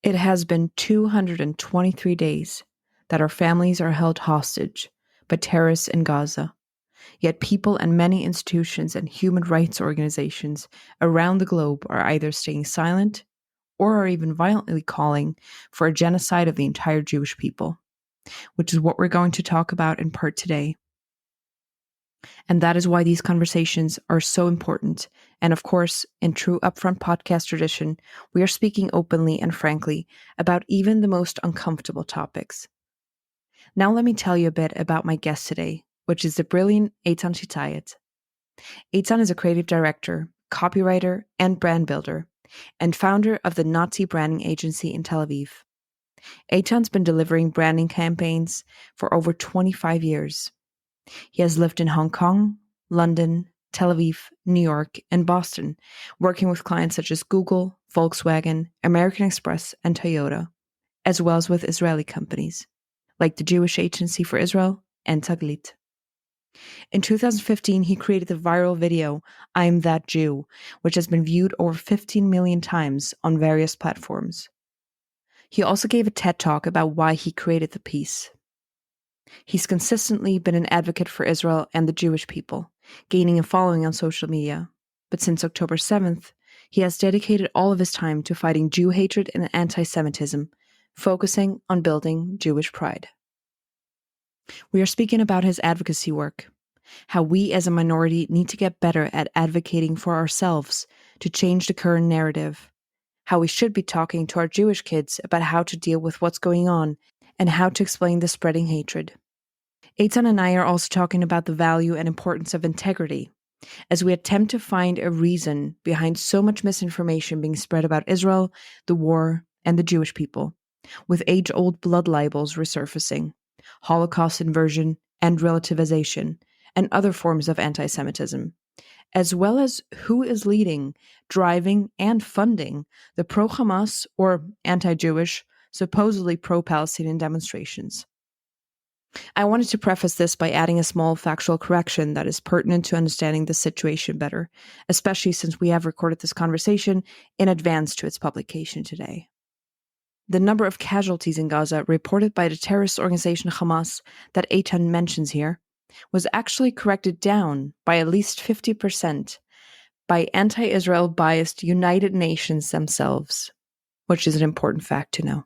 It has been 223 days that our families are held hostage by terrorists in Gaza. Yet people and many institutions and human rights organizations around the globe are either staying silent or are even violently calling for a genocide of the entire Jewish people, which is what we're going to talk about in part today. And that is why these conversations are so important. And of course, in true Upfront podcast tradition, we are speaking openly and frankly about even the most uncomfortable topics. Now let me tell you a bit about my guest today, which is the brilliant Eitan Chitayat. Eitan is a creative director, copywriter, and brand builder, and founder of the Nazi branding agency in Tel Aviv. Eitan's been delivering branding campaigns for over 25 years. He has lived in Hong Kong, London, Tel Aviv, New York, and Boston, working with clients such as Google, Volkswagen, American Express, and Toyota, as well as with Israeli companies, like the Jewish Agency for Israel and Taglit. In 2015, he created the viral video, I'm That Jew, which has been viewed over 15 million times on various platforms. He also gave a TED Talk about why he created the piece. He's consistently been an advocate for Israel and the Jewish people, gaining a following on social media. But since October 7th, he has dedicated all of his time to fighting Jew hatred and antisemitism, focusing on building Jewish pride. We are speaking about his advocacy work, how we as a minority need to get better at advocating for ourselves to change the current narrative, how we should be talking to our Jewish kids about how to deal with what's going on, and how to explain the spreading hatred. Eitan and I are also talking about the value and importance of integrity, as we attempt to find a reason behind so much misinformation being spread about Israel, the war, and the Jewish people, with age-old blood libels resurfacing, holocaust inversion and relativization, and other forms of antisemitism, as well as who is leading, driving, and funding the pro-Hamas or anti-Jewish, supposedly pro-Palestinian demonstrations. I wanted to preface this by adding a small factual correction that is pertinent to understanding the situation better, especially since we have recorded this conversation in advance to its publication today. The number of casualties in Gaza reported by the terrorist organization Hamas that Eitan mentions here was actually corrected down by at least 50% by anti-Israel biased United Nations themselves, which is an important fact to know.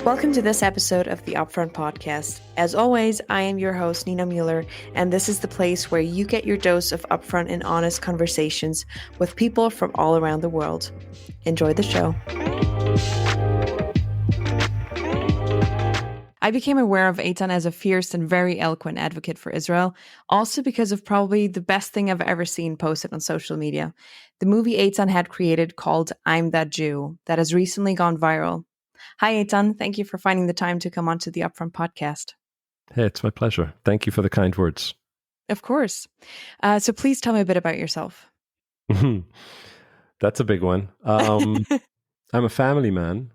Welcome to this episode of the Upfront Podcast. As always, I am your host, Nina Mueller, and this is the place where you get your dose of upfront and honest conversations with people from all around the world. Enjoy the show. I became aware of Eitan as a fierce and very eloquent advocate for Israel, also because of probably the best thing I've ever seen posted on social media, the movie Eitan had created called I'm That Jew, that has recently gone viral. Hi, Eitan. Thank you for finding the time to come onto the Upfront Podcast. Hey, it's my pleasure. Thank you for the kind words. Of course. So please tell me a bit about yourself. That's a big one. I'm a family man.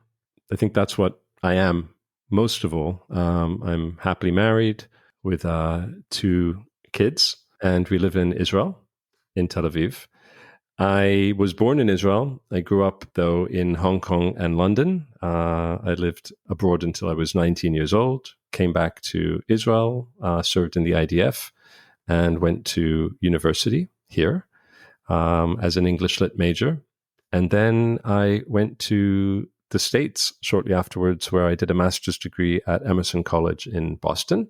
I think that's what I am most of all. I'm happily married with 2 kids, and we live in Israel, in Tel Aviv. I was born in Israel. I grew up, though, in Hong Kong and London. I lived abroad until I was 19 years old, came back to Israel, served in the IDF, and went to university here as an English Lit major. And then I went to the States shortly afterwards, where I did a master's degree at Emerson College in Boston.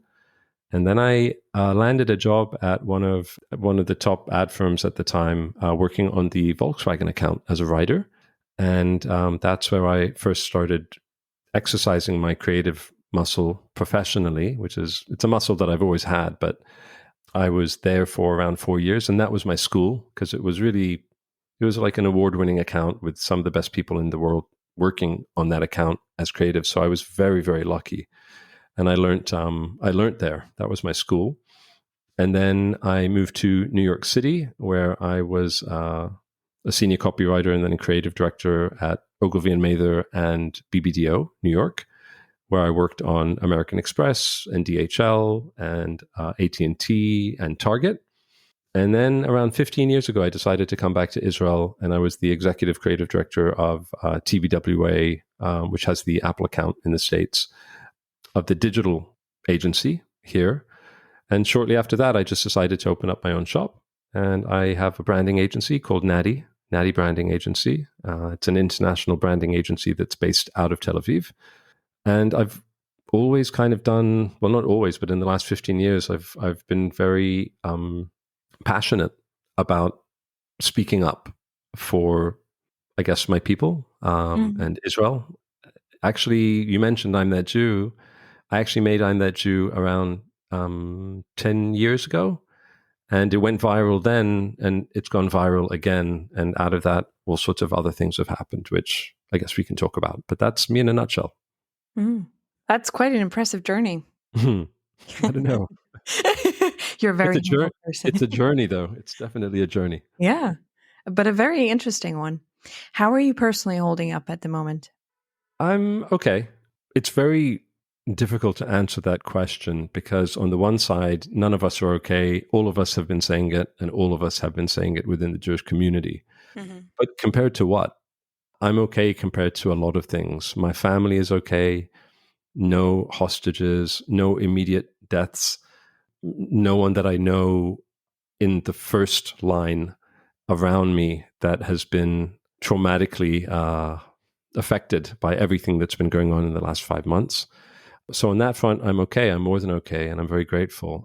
And then I landed a job at one of the top ad firms at the time, working on the Volkswagen account as a writer. And that's where I first started exercising my creative muscle professionally, it's a muscle that I've always had, but I was there for around 4 years. And that was my school, because it was like an award-winning account with some of the best people in the world working on that account as creative. So I was very, very lucky. And I learned there. That was my school. And then I moved to New York City, where I was a senior copywriter and then a creative director at Ogilvy and Mather and BBDO, New York, where I worked on American Express and DHL and AT&T and Target. And then around 15 years ago, I decided to come back to Israel, and I was the executive creative director of TBWA, which has the Apple account in the States, of the digital agency here. And shortly after that, I just decided to open up my own shop. And I have a branding agency called Natty Branding Agency. It's an international branding agency that's based out of Tel Aviv. And I've always kind of done, well, not always, but in the last 15 years, I've been very passionate about speaking up for, I guess, my people and Israel. Actually, you mentioned I'm That Jew. I actually made I'm That Jew around 10 years ago, and it went viral then, and it's gone viral again. And out of that, all sorts of other things have happened, which I guess we can talk about. But that's me in a nutshell. That's quite an impressive journey. I don't know. You're a very humble person. It's a journey, though. It's definitely a journey. Yeah, but a very interesting one. How are you personally holding up at the moment? I'm okay. It's very difficult to answer that question because on the one side, none of us are okay. All of us have been saying it, and all of us have been saying it within the Jewish community. But compared to what? I'm okay compared to a lot of things. My family is okay. No hostages, no immediate deaths. No one that I know in the first line around me that has been traumatically affected by everything that's been going on in the last 5 months. So on that front, I'm okay. I'm more than okay, and I'm very grateful.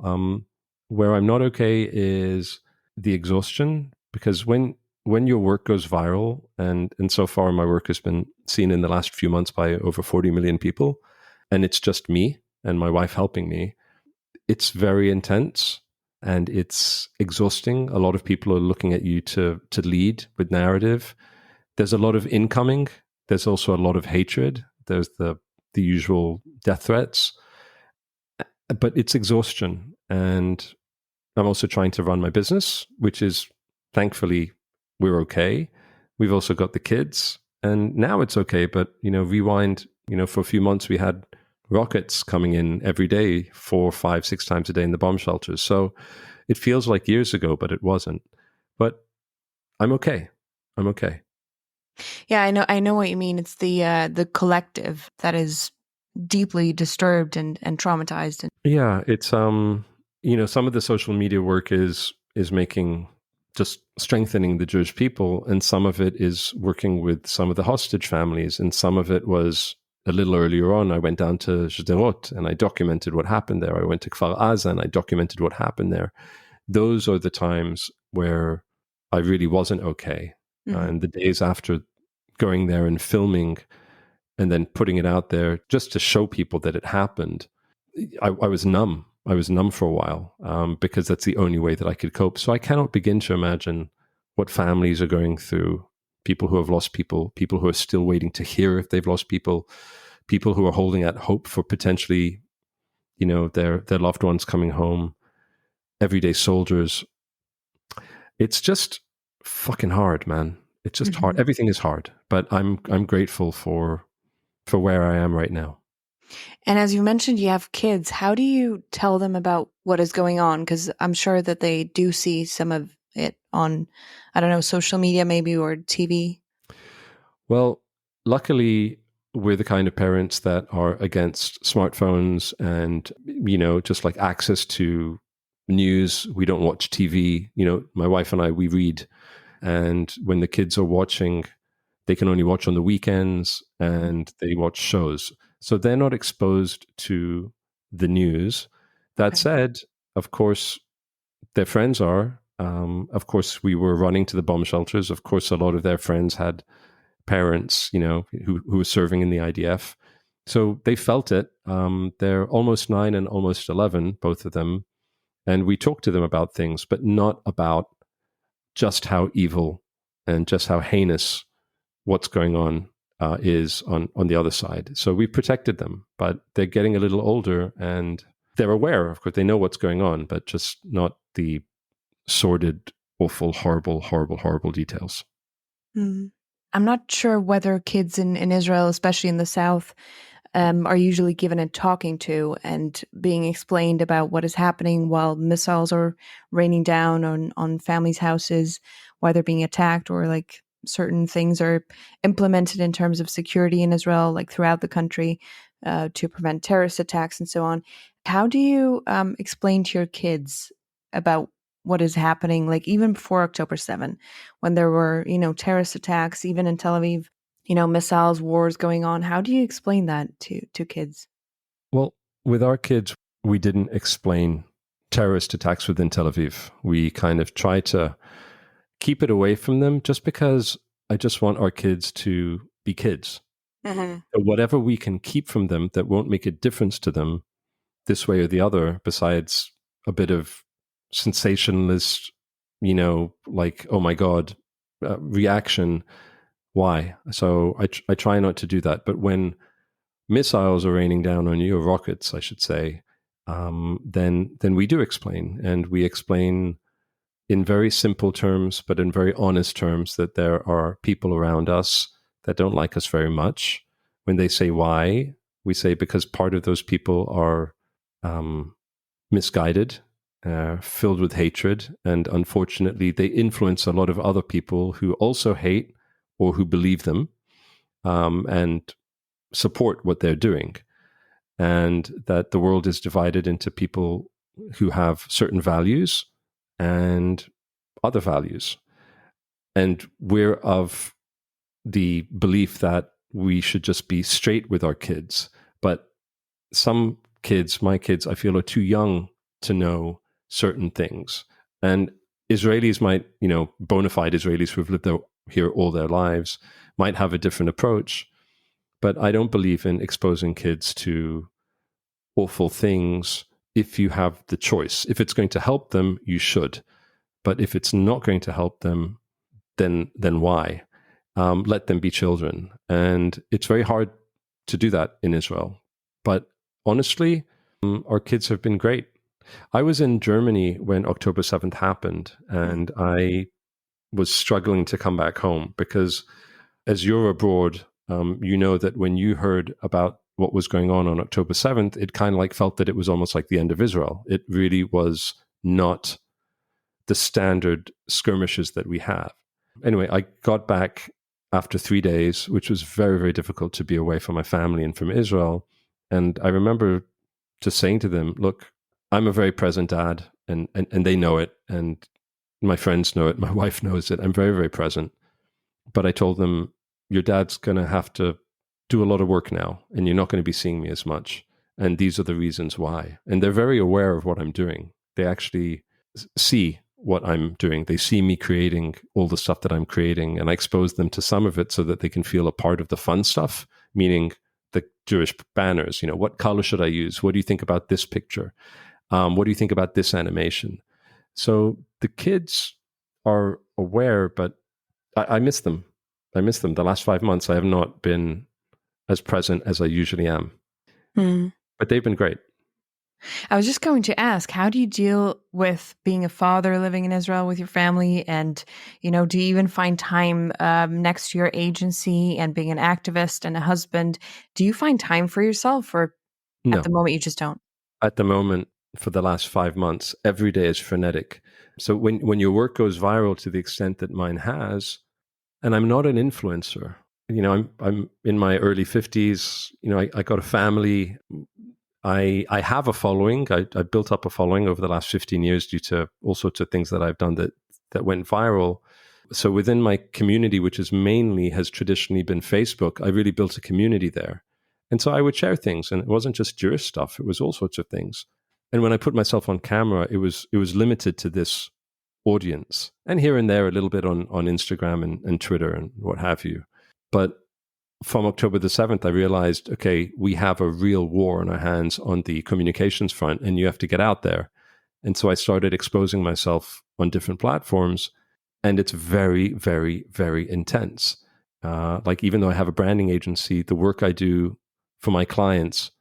Where I'm not okay is the exhaustion, because when your work goes viral, and so far my work has been seen in the last few months by over 40 million people, and it's just me and my wife helping me, it's very intense and it's exhausting. A lot of people are looking at you to lead with narrative. There's a lot of incoming. There's also a lot of hatred. There's the usual death threats. But it's exhaustion. And I'm also trying to run my business, which is, thankfully, we're okay. We've also got the kids. And now it's okay. But, rewind, for a few months, we had rockets coming in every day, 4, 5, 6 times a day in the bomb shelters. So it feels like years ago, but it wasn't. But I'm okay. I'm okay. Yeah, I know what you mean. It's the collective that is deeply disturbed and traumatized. Yeah, it's some of the social media work is making, just strengthening the Jewish people, and some of it is working with some of the hostage families, and some of it was a little earlier on. I went down to Sderot and I documented what happened there. I went to Kfar Aza and I documented what happened there. Those are the times where I really wasn't okay. And the days after going there and filming and then putting it out there just to show people that it happened, I was numb. I was numb for a while because that's the only way that I could cope. So I cannot begin to imagine what families are going through, people who have lost people, people who are still waiting to hear if they've lost people, people who are holding out hope for potentially, their loved ones coming home, everyday soldiers. It's just fucking hard, man. It's just hard. Everything is hard, but I'm grateful for where I am right now. And as you mentioned, you have kids. How do you tell them about what is going on? Because I'm sure that they do see some of it on, I don't know, social media maybe, or TV. Well, luckily, we're the kind of parents that are against smartphones and, just like access to news. We don't watch TV. My wife and I, we read. And when the kids are watching, they can only watch on the weekends and they watch shows. So they're not exposed to the news. That said, of course, their friends are. Of course, we were running to the bomb shelters. Of course, a lot of their friends had parents, who were serving in the IDF. So they felt it. They're almost 9 and almost 11, both of them. And we talked to them about things, but not about just how evil and just how heinous what's going on is on the other side. So we protected them, but they're getting a little older and they're aware. Of course, they know what's going on, but just not the sordid, awful, horrible, horrible, horrible details. I'm not sure whether kids in Israel, especially in the South, are usually given a talking to and being explained about what is happening while missiles are raining down on families' houses, why they're being attacked, or like certain things are implemented in terms of security in Israel, like throughout the country, to prevent terrorist attacks and so on. How do you explain to your kids about what is happening, like even before October 7th, when there were, terrorist attacks, even in Tel Aviv, missiles, wars going on? How do you explain that to kids? Well, with our kids, we didn't explain terrorist attacks within Tel Aviv. We kind of try to keep it away from them just because I just want our kids to be kids. Mm-hmm. So whatever we can keep from them that won't make a difference to them this way or the other, besides a bit of sensationalist, like, oh my God, reaction. Why? So I try not to do that. But when missiles are raining down on you, or rockets, I should say, then we do explain. And we explain in very simple terms, but in very honest terms, that there are people around us that don't like us very much. When they say why, we say because part of those people are misguided, filled with hatred, and unfortunately, they influence a lot of other people who also hate or who believe them and support what they're doing. And that the world is divided into people who have certain values and other values. And we're of the belief that we should just be straight with our kids. But some kids, my kids, I feel are too young to know certain things. And Israelis might, bona fide Israelis who have lived here all their lives might have a different approach. But I don't believe in exposing kids to awful things if you have the choice. If it's going to help them, you should. But if it's not going to help them, then why? Let them be children. And it's very hard to do that in Israel. But honestly, our kids have been great. I was in Germany when October 7th happened, and I was struggling to come back home because as you're abroad, you know that when you heard about what was going on October 7th, it kind of like felt that it was almost like the end of Israel. It really was not the standard skirmishes that we have. Anyway, I got back after 3 days, which was very, very difficult to be away from my family and from Israel. And I remember just saying to them, look, I'm a very present dad, and they know it. And my friends know it. My wife knows it. I'm very, very present. But I told them, your dad's going to have to do a lot of work now, and you're not going to be seeing me as much. And these are the reasons why. And they're very aware of what I'm doing. They actually see what I'm doing. They see me creating all the stuff that I'm creating, and I expose them to some of it so that they can feel a part of the fun stuff, meaning the Jewish banners. What color should I use? What do you think about this picture? What do you think about this animation? So the kids are aware, but I miss them. I miss them. The last 5 months, I have not been as present as I usually am. But they've been great. I was just going to ask, how do you deal with being a father living in Israel with your family? And, do you even find time next to your agency and being an activist and a husband? Do you find time for yourself, or No. at the moment you just don't? At the moment, for the last 5 months, every day is frenetic. So when your work goes viral to the extent that mine has, and I'm not an influencer, I'm in my early 50s, I got a family. I have a following. I built up a following over the last 15 years due to all sorts of things that I've done that went viral. So within my community, which has traditionally been Facebook, I really built a community there. And so I would share things, and it wasn't just Jewish stuff. It was all sorts of things. And when I put myself on camera, it was limited to this audience, and here and there a little bit on Instagram and Twitter and what have you. But from October the 7th, I realized, okay, we have a real war on our hands on the communications front, and you have to get out there. And so I started exposing myself on different platforms, and it's very, very, very intense. Like, even though I have a branding agency, the work I do for my clients,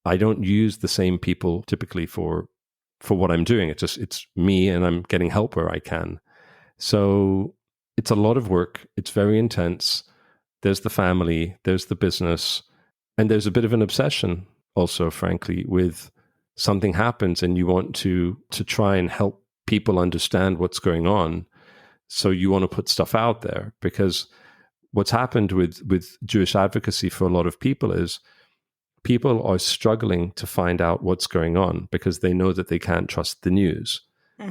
I don't use the same people typically for what I'm doing. It's me, and I'm getting help where I can. So it's a lot of work. It's very intense. There's the family, there's the business. And there's a bit of an obsession also, frankly, with something happens and you want to try and help people understand what's going on. So you want to put stuff out there, because what's happened with Jewish advocacy for a lot of people is people are struggling to find out what's going on because they know that they can't trust the news,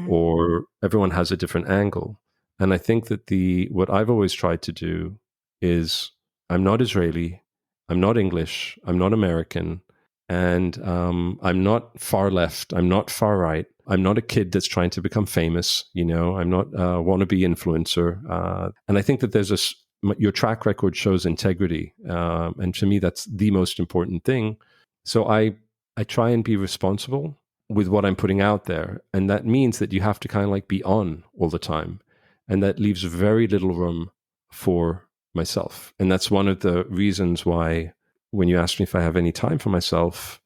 or everyone has a different angle. And I think that what I've always tried to do is, I'm not Israeli, I'm not English, I'm not American, and I'm not far left, I'm not far right, I'm not a kid that's trying to become famous, I'm not a wannabe influencer. And I think that your track record shows integrity. And to me, that's the most important thing. So I try and be responsible with what I'm putting out there. And that means that you have to kind of like be on all the time. And that leaves very little room for myself. And that's one of the reasons why, when you ask me if I have any time for myself,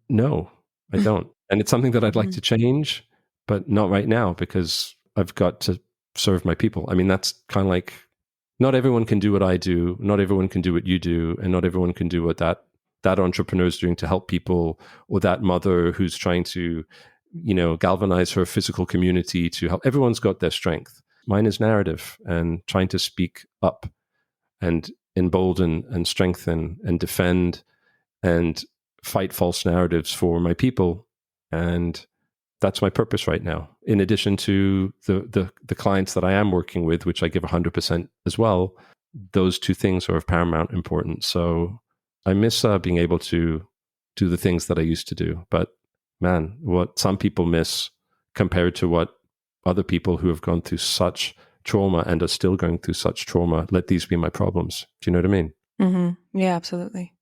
no, I don't. And it's something that I'd like to change, but not right now, because I've got to serve my people. I mean, that's kind of like, not everyone can do what I do, not everyone can do what you do, and not everyone can do what that entrepreneur is doing to help people, or that mother who's trying to, galvanize her physical community to help. Everyone's got their strength. Mine is narrative and trying to speak up and embolden and strengthen and defend and fight false narratives for my people. And that's my purpose right now. In addition to the clients that I am working with, which I give 100% as well, those two things are of paramount importance. So I miss being able to do the things that I used to do. But man, what some people miss compared to what other people who have gone through such trauma and are still going through such trauma, let these be my problems. Do you know what I mean? Mm-hmm. Yeah, absolutely.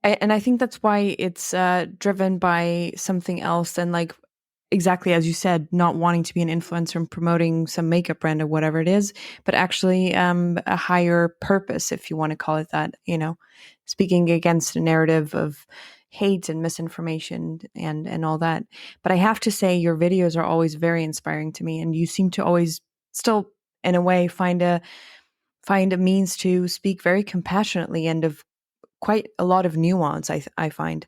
And I think that's why it's driven by something else than, like, exactly as you said, not wanting to be an influencer and promoting some makeup brand or whatever it is, but actually a higher purpose, if you want to call it that, speaking against a narrative of hate and misinformation and all that. But I have to say, your videos are always very inspiring to me, and you seem to always still, in a way, find a means to speak very compassionately and of quite a lot of nuance, I find.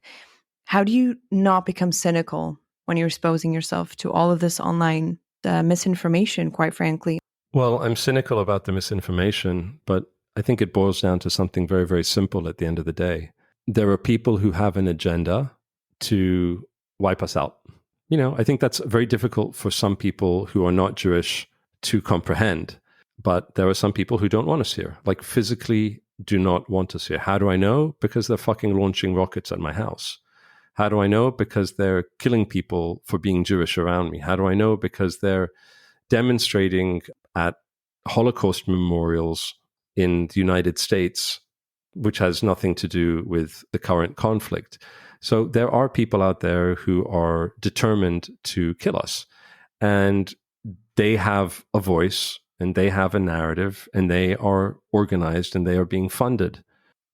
How do you not become cynical when you're exposing yourself to all of this online misinformation, quite frankly? Well, I'm cynical about the misinformation, but I think it boils down to something very, very simple at the end of the day. There are people who have an agenda to wipe us out. I think that's very difficult for some people who are not Jewish to comprehend. But there are some people who don't want us here, like physically do not want us here. How do I know? Because they're fucking launching rockets at my house. How do I know? Because they're killing people for being Jewish around me. How do I know? Because they're demonstrating at Holocaust memorials in the United States, which has nothing to do with the current conflict. So there are people out there who are determined to kill us. And they have a voice and they have a narrative and they are organized and they are being funded.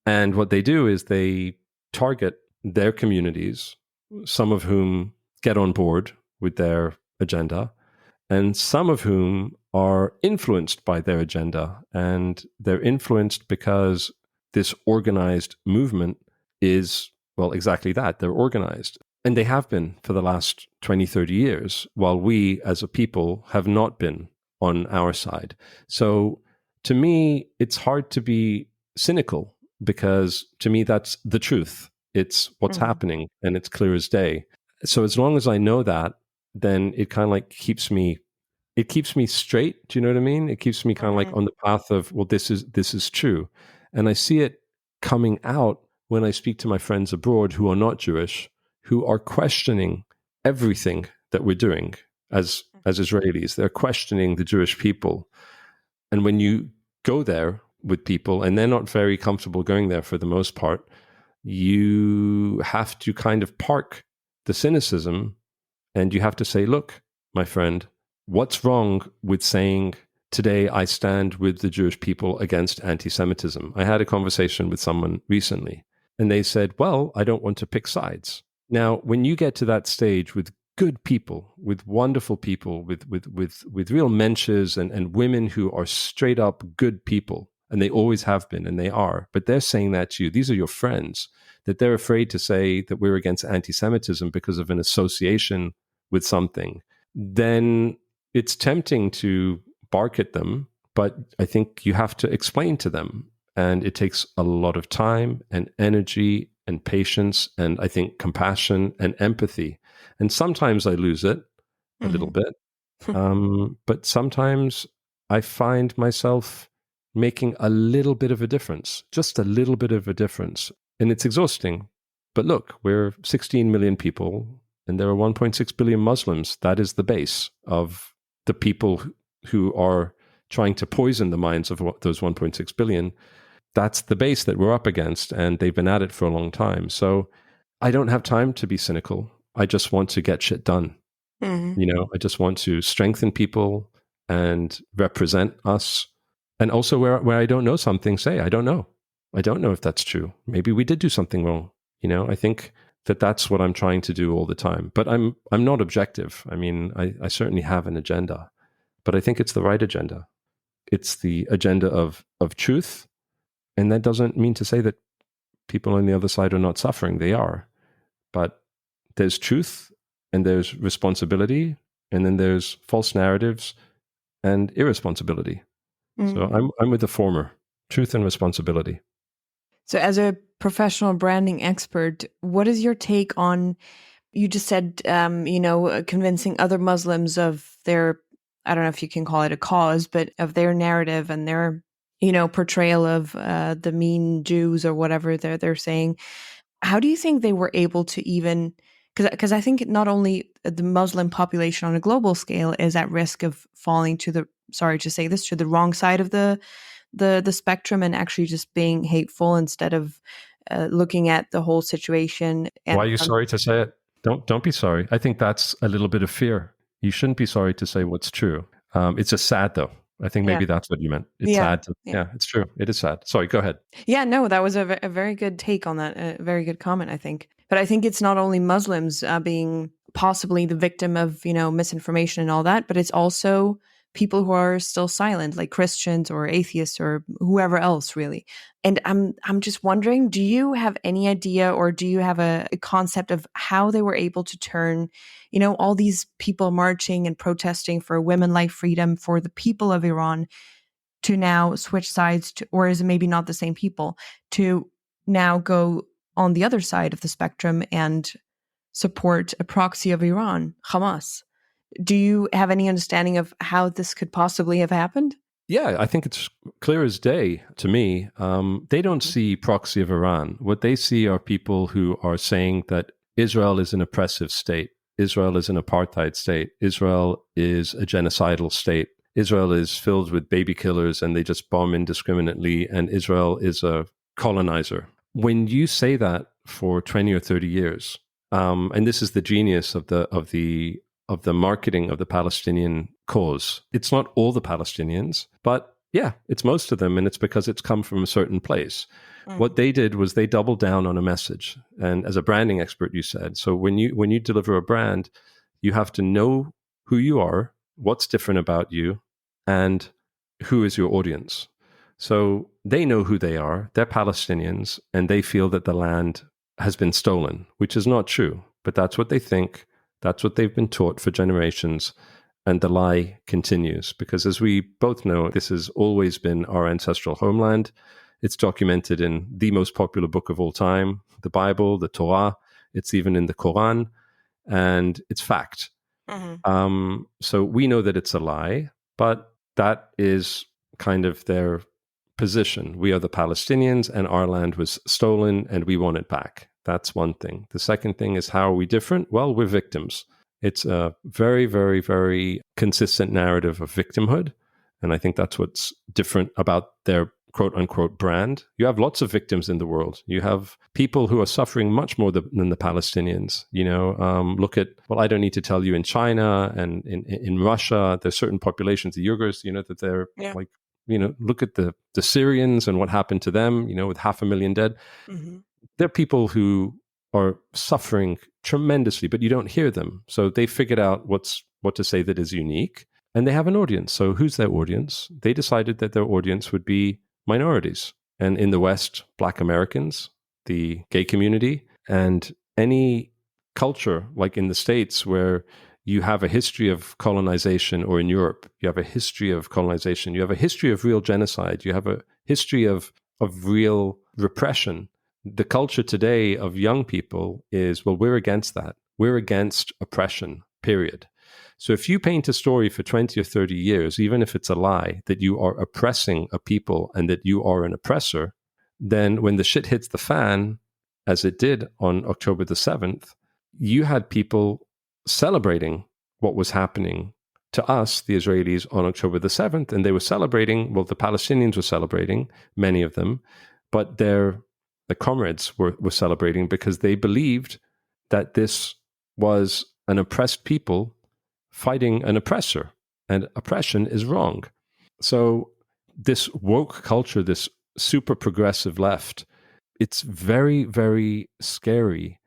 And what they do is they target their communities, some of whom get on board with their agenda, and some of whom are influenced by their agenda. And they're influenced because this organized movement is, well, exactly that. They're organized. And they have been for the last 20, 30 years, while we as a people have not been on our side. So to me, it's hard to be cynical, because to me, that's the truth. It's what's happening and it's clear as day. So as long as I know that, then it kind of like keeps me straight. Do you know what I mean? It keeps me kind of like on the path of, well, this is true. And I see it coming out when I speak to my friends abroad who are not Jewish, who are questioning everything that we're doing as Israelis. They're questioning the Jewish people. And when you go there with people and they're not very comfortable going there for the most part, you have to kind of park the cynicism and you have to say, look, my friend, what's wrong with saying, today I stand with the Jewish people against anti-Semitism? I had a conversation with someone recently and they said, well, I don't want to pick sides. Now, when you get to that stage with good people, with wonderful people, with real mensches and women who are straight up good people, and they always have been, and they are. But they're saying that to you. These are your friends, that they're afraid to say that we're against anti-Semitism because of an association with something. Then it's tempting to bark at them, but I think you have to explain to them. And it takes a lot of time and energy and patience, and I think compassion and empathy. And sometimes I lose it a little bit. But sometimes I find myself making a little bit of a difference, just a little bit of a difference. And it's exhausting. But look, we're 16 million people, and there are 1.6 billion Muslims. That is the base of the people who are trying to poison the minds of those 1.6 billion. That's the base that we're up against, and they've been at it for a long time. So I don't have time to be cynical. I just want to get shit done. I just want to strengthen people and represent us. And also where I don't know something, say, I don't know. I don't know if that's true. Maybe we did do something wrong. I think that that's what I'm trying to do all the time. But I'm not objective. I mean, I certainly have an agenda, but I think it's the right agenda. It's the agenda of truth. And that doesn't mean to say that people on the other side are not suffering. They are. But there's truth, and there's responsibility, and then there's false narratives and irresponsibility. So I'm with the former, truth and responsibility. So as a professional branding expert, what is your take on, you just said, convincing other Muslims of their, I don't know if you can call it a cause, but of their narrative and their, portrayal of the mean Jews or whatever they're saying. How do you think they were able to even, because I think not only the Muslim population on a global scale is at risk of falling to the, sorry to say this, to the wrong side of the spectrum and actually just being hateful instead of looking at the whole situation. And why are you sorry to say it? Don't be sorry. I think that's a little bit of fear. You shouldn't be sorry to say what's true. It's just sad, though. I think maybe that's what you meant. It's sad. Yeah, it's true. It is sad. Sorry, go ahead. Yeah, no, that was a very good take on that. A very good comment, I think. But I think it's not only Muslims being possibly the victim of, misinformation and all that, but it's also people who are still silent, like Christians or atheists or whoever else, really. And I'm just wondering, do you have any idea, or do you have a concept of how they were able to turn, all these people marching and protesting for women life freedom, for the people of Iran, to now switch sides to, or is it maybe not the same people, to now go on the other side of the spectrum and support a proxy of Iran, Hamas? Do you have any understanding of how this could possibly have happened? Yeah, I think it's clear as day to me. They don't see proxy of Iran. What they see are people who are saying that Israel is an oppressive state. Israel is an apartheid state. Israel is a genocidal state. Israel is filled with baby killers and they just bomb indiscriminately. And Israel is a colonizer. When you say that for 20 or 30 years, and this is the genius of the marketing of the Palestinian cause. It's not all the Palestinians, but yeah, it's most of them, and it's because it's come from a certain place. What they did was they doubled down on a message. And as a branding expert, you said, so when you deliver a brand, you have to know who you are, what's different about you, and who is your audience. So they know who they are. They're Palestinians, and they feel that the land has been stolen, which is not true, but that's what they think. That's what they've been taught for generations. And the lie continues because, as we both know, this has always been our ancestral homeland. It's documented in the most popular book of all time, the Bible, the Torah. It's even in the Quran, and it's fact. So we know that it's a lie, but that is kind of their position. We are the Palestinians, and our land was stolen, and we want it back. That's one thing. The second thing is, how are we different? Well, we're victims. It's a very, very, very consistent narrative of victimhood. And I think that's what's different about their quote unquote brand. You have lots of victims in the world. You have people who are suffering much more than the Palestinians. Look at, well, I don't need to tell you, in China and in Russia, there's certain populations, the Uyghurs, that they're like, look at the Syrians and what happened to them, with 500,000 dead. They're people who are suffering tremendously, but you don't hear them. So they figured out what to say that is unique, and they have an audience. So who's their audience? They decided that their audience would be minorities. And in the West, Black Americans, the gay community, and any culture like in the States where you have a history of colonization, or in Europe, you have a history of colonization, you have a history of real genocide, you have a history of real repression. The culture today of young people is, well, we're against that. We're against oppression, period. So if you paint a story for 20 or 30 years, even if it's a lie, that you are oppressing a people and that you are an oppressor, then when the shit hits the fan, as it did on October the 7th, you had people celebrating what was happening to us, the Israelis, on October the 7th. And they were celebrating, well, the Palestinians were celebrating, many of them, but the comrades were celebrating because they believed that this was an oppressed people fighting an oppressor, and oppression is wrong. So this woke culture, this super progressive left, it's very, very scary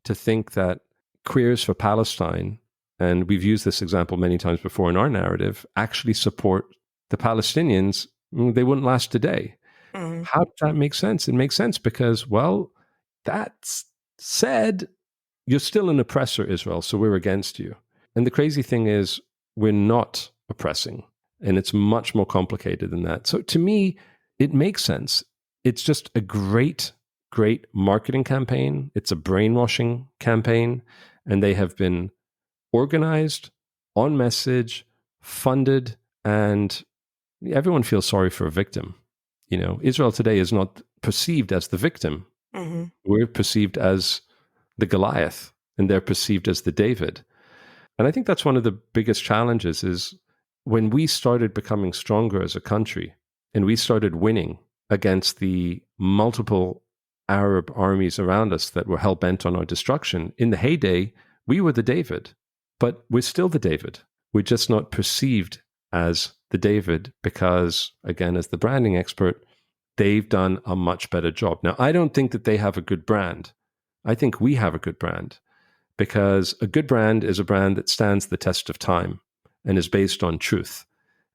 to think that Queers for Palestine, and we've used this example many times before in our narrative, actually support the Palestinians. They wouldn't last a day. Mm-hmm. How does that make sense? It makes sense because, well, that's said, you're still an oppressor, Israel, so we're against you. And the crazy thing is, we're not oppressing, and it's much more complicated than that. So to me, it makes sense. It's just a great, great marketing campaign. It's a brainwashing campaign, and they have been organized, on message, funded, and everyone feels sorry for a victim. You know, Israel today is not perceived as the victim. Mm-hmm. We're perceived as the Goliath, and they're perceived as the David. And I think that's one of the biggest challenges is when we started becoming stronger as a country and we started winning against the multiple Arab armies around us that were hell-bent on our destruction. In the heyday, we were the David, but we're still the David. We're just not perceived as the David because, again, as the branding expert, they've done a much better job. Now, I don't think that they have a good brand. I think we have a good brand. Because a good brand is a brand that stands the test of time and is based on truth.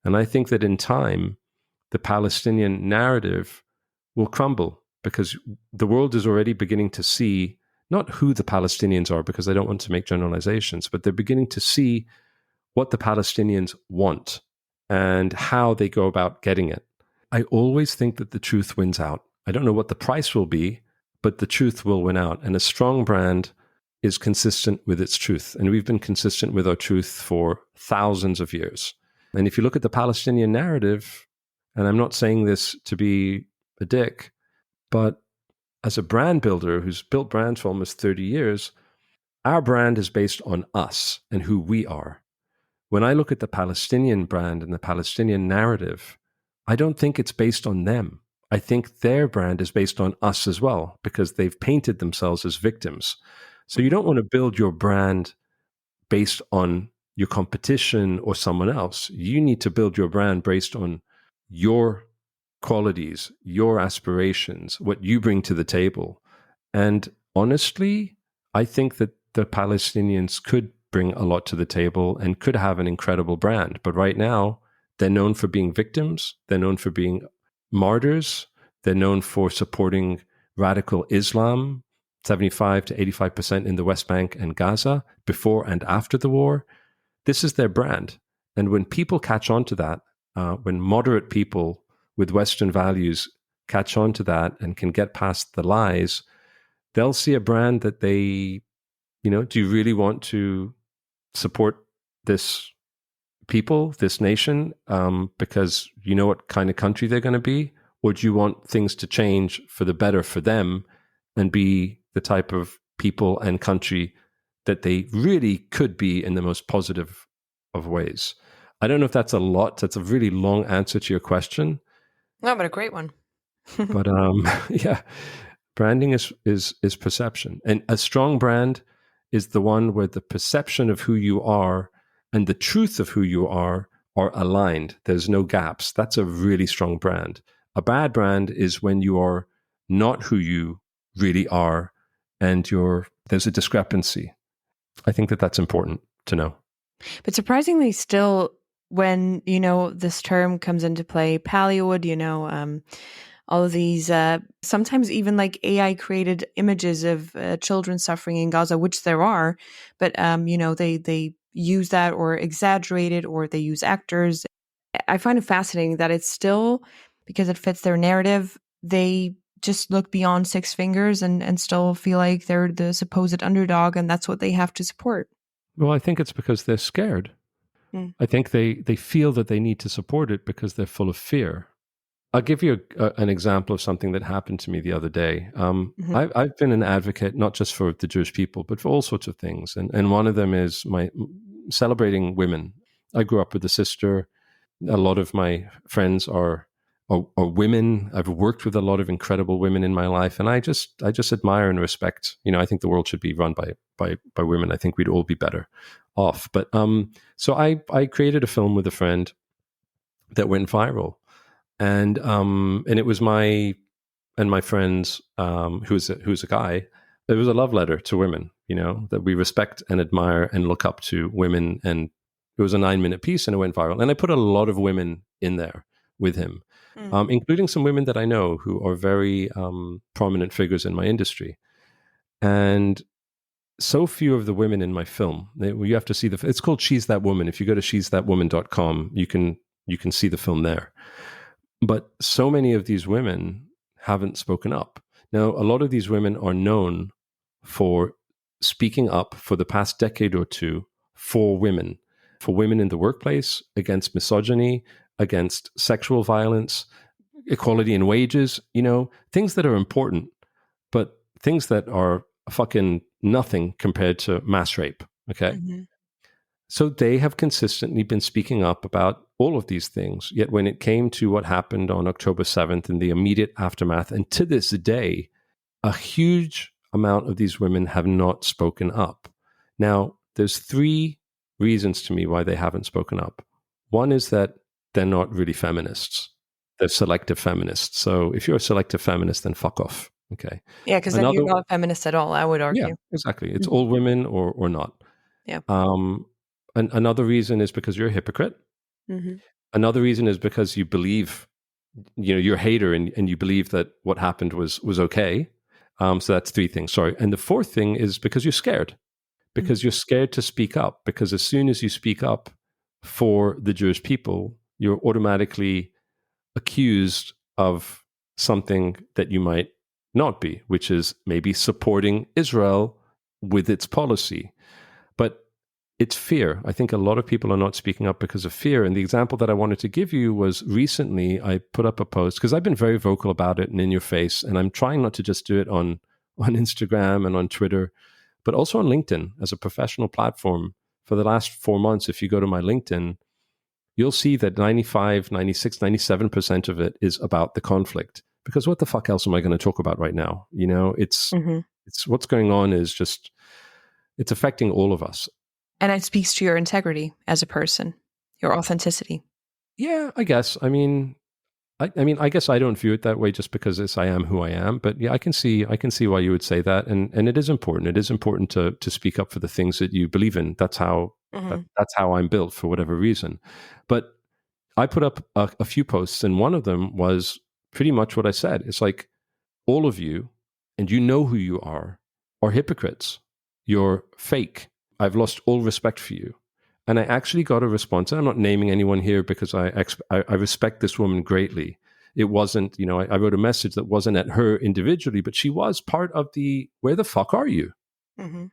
And I think that in time, the Palestinian narrative will crumble because the world is already beginning to see not who the Palestinians are, because I don't want to make generalizations, but they're beginning to see what the Palestinians want and how they go about getting it. I always think that the truth wins out. I don't know what the price will be, but the truth will win out. And a strong brand is consistent with its truth. And we've been consistent with our truth for thousands of years. And if you look at the Palestinian narrative, and I'm not saying this to be a dick, but as a brand builder who's built brands for almost 30 years, our brand is based on us and who we are. When I look at the Palestinian brand and the Palestinian narrative, I don't think it's based on them. I think their brand is based on us as well, because they've painted themselves as victims. So you don't want to build your brand based on your competition or someone else. You need to build your brand based on your qualities, your aspirations, what you bring to the table. And honestly, I think that the Palestinians could bring a lot to the table and could have an incredible brand. But right now, they're known for being victims. They're known for being martyrs. They're known for supporting radical Islam, 75 to 85% in the West Bank and Gaza, before and after the war. This is their brand. And when people catch on to that, when moderate people with Western values catch on to that and can get past the lies, they'll see a brand that they, do you really want to support this people, this nation, because you know what kind of country they're going to be? Or do you want things to change for the better for them and be the type of people and country that they really could be in the most positive of ways? I don't know if that's a lot. That's a really long answer to your question. No, but a great one. But yeah, branding is perception. And a strong brand is the one where the perception of who you are and the truth of who you are aligned. There's no gaps. That's a really strong brand. A bad brand is when you are not who you really are and there's a discrepancy. I think that that's important to know. But surprisingly, still, when, this term comes into play, Pallywood, all of these, sometimes even like AI created images of children suffering in Gaza, which there are, but, they use that or exaggerate it, or they use actors. I find it fascinating that it's still, because it fits their narrative, they just look beyond six fingers and still feel like they're the supposed underdog, and that's what they have to support. Well, I think it's because they're scared. Mm. I think they feel that they need to support it because they're full of fear. I'll give you an example of something that happened to me the other day. Mm-hmm. I've been an advocate, not just for the Jewish people, but for all sorts of things. And one of them is my celebrating women. I grew up with a sister. A lot of my friends are women. I've worked with a lot of incredible women in my life, and I just admire and respect. I think the world should be run by women. I think we'd all be better off. But so I created a film with a friend that went viral, and it was my friend's who's a guy. It was a love letter to women, that we respect and admire and look up to women. And it was a 9-minute piece, and it went viral. And I put a lot of women in there with him, including some women that I know who are very prominent figures in my industry. And so few of the women in my film, you have to see it's called She's That Woman. If you go to she'sthatwoman.com, you can see the film there. But so many of these women haven't spoken up. Now, a lot of these women are known for speaking up for the past decade or two for women in the workplace, against misogyny, against sexual violence, equality in wages, things that are important, but things that are fucking nothing compared to mass rape. Okay. Mm-hmm. So they have consistently been speaking up about all of these things. Yet when it came to what happened on October 7th and the immediate aftermath, and to this day, a huge amount of these women have not spoken up. Now, there's 3 reasons to me why they haven't spoken up. One is that they're not really feminists. They're selective feminists. So if you're a selective feminist, then fuck off. Okay. Yeah, because then you're not a feminist at all, I would argue. Yeah, exactly. It's all women or not. Yeah. Another reason is because you're a hypocrite. Mm-hmm. Another reason is because you believe, you're a hater and you believe that what happened was okay. So that's 3 things. Sorry. And the 4th thing is because you're scared. Because you're scared to speak up. Because as soon as you speak up for the Jewish people, you're automatically accused of something that you might not be, which is maybe supporting Israel with its policy. But it's fear. I think a lot of people are not speaking up because of fear. And the example that I wanted to give you was recently I put up a post, because I've been very vocal about it and in your face, and I'm trying not to just do it on Instagram and on Twitter, but also on LinkedIn as a professional platform. For the last 4 months, if you go to my LinkedIn, you'll see that 95, 96, 97% of it is about the conflict. Because what the fuck else am I going to talk about right now? It's what's going on is just, it's affecting all of us. And it speaks to your integrity as a person, your authenticity. Yeah, I guess. I mean, I guess I don't view it that way just because I am who I am. But yeah, I can see why you would say that, and it is important. It is important to speak up for the things that you believe in. That's how that's how I'm built, for whatever reason. But I put up a few posts, and one of them was pretty much what I said. It's like, all of you, and you know who you are hypocrites. You're fake. I've lost all respect for you. And I actually got a response. And I'm not naming anyone here because I respect this woman greatly. It wasn't, I wrote a message that wasn't at her individually, but she was part of the, where the fuck are you? Mm-hmm.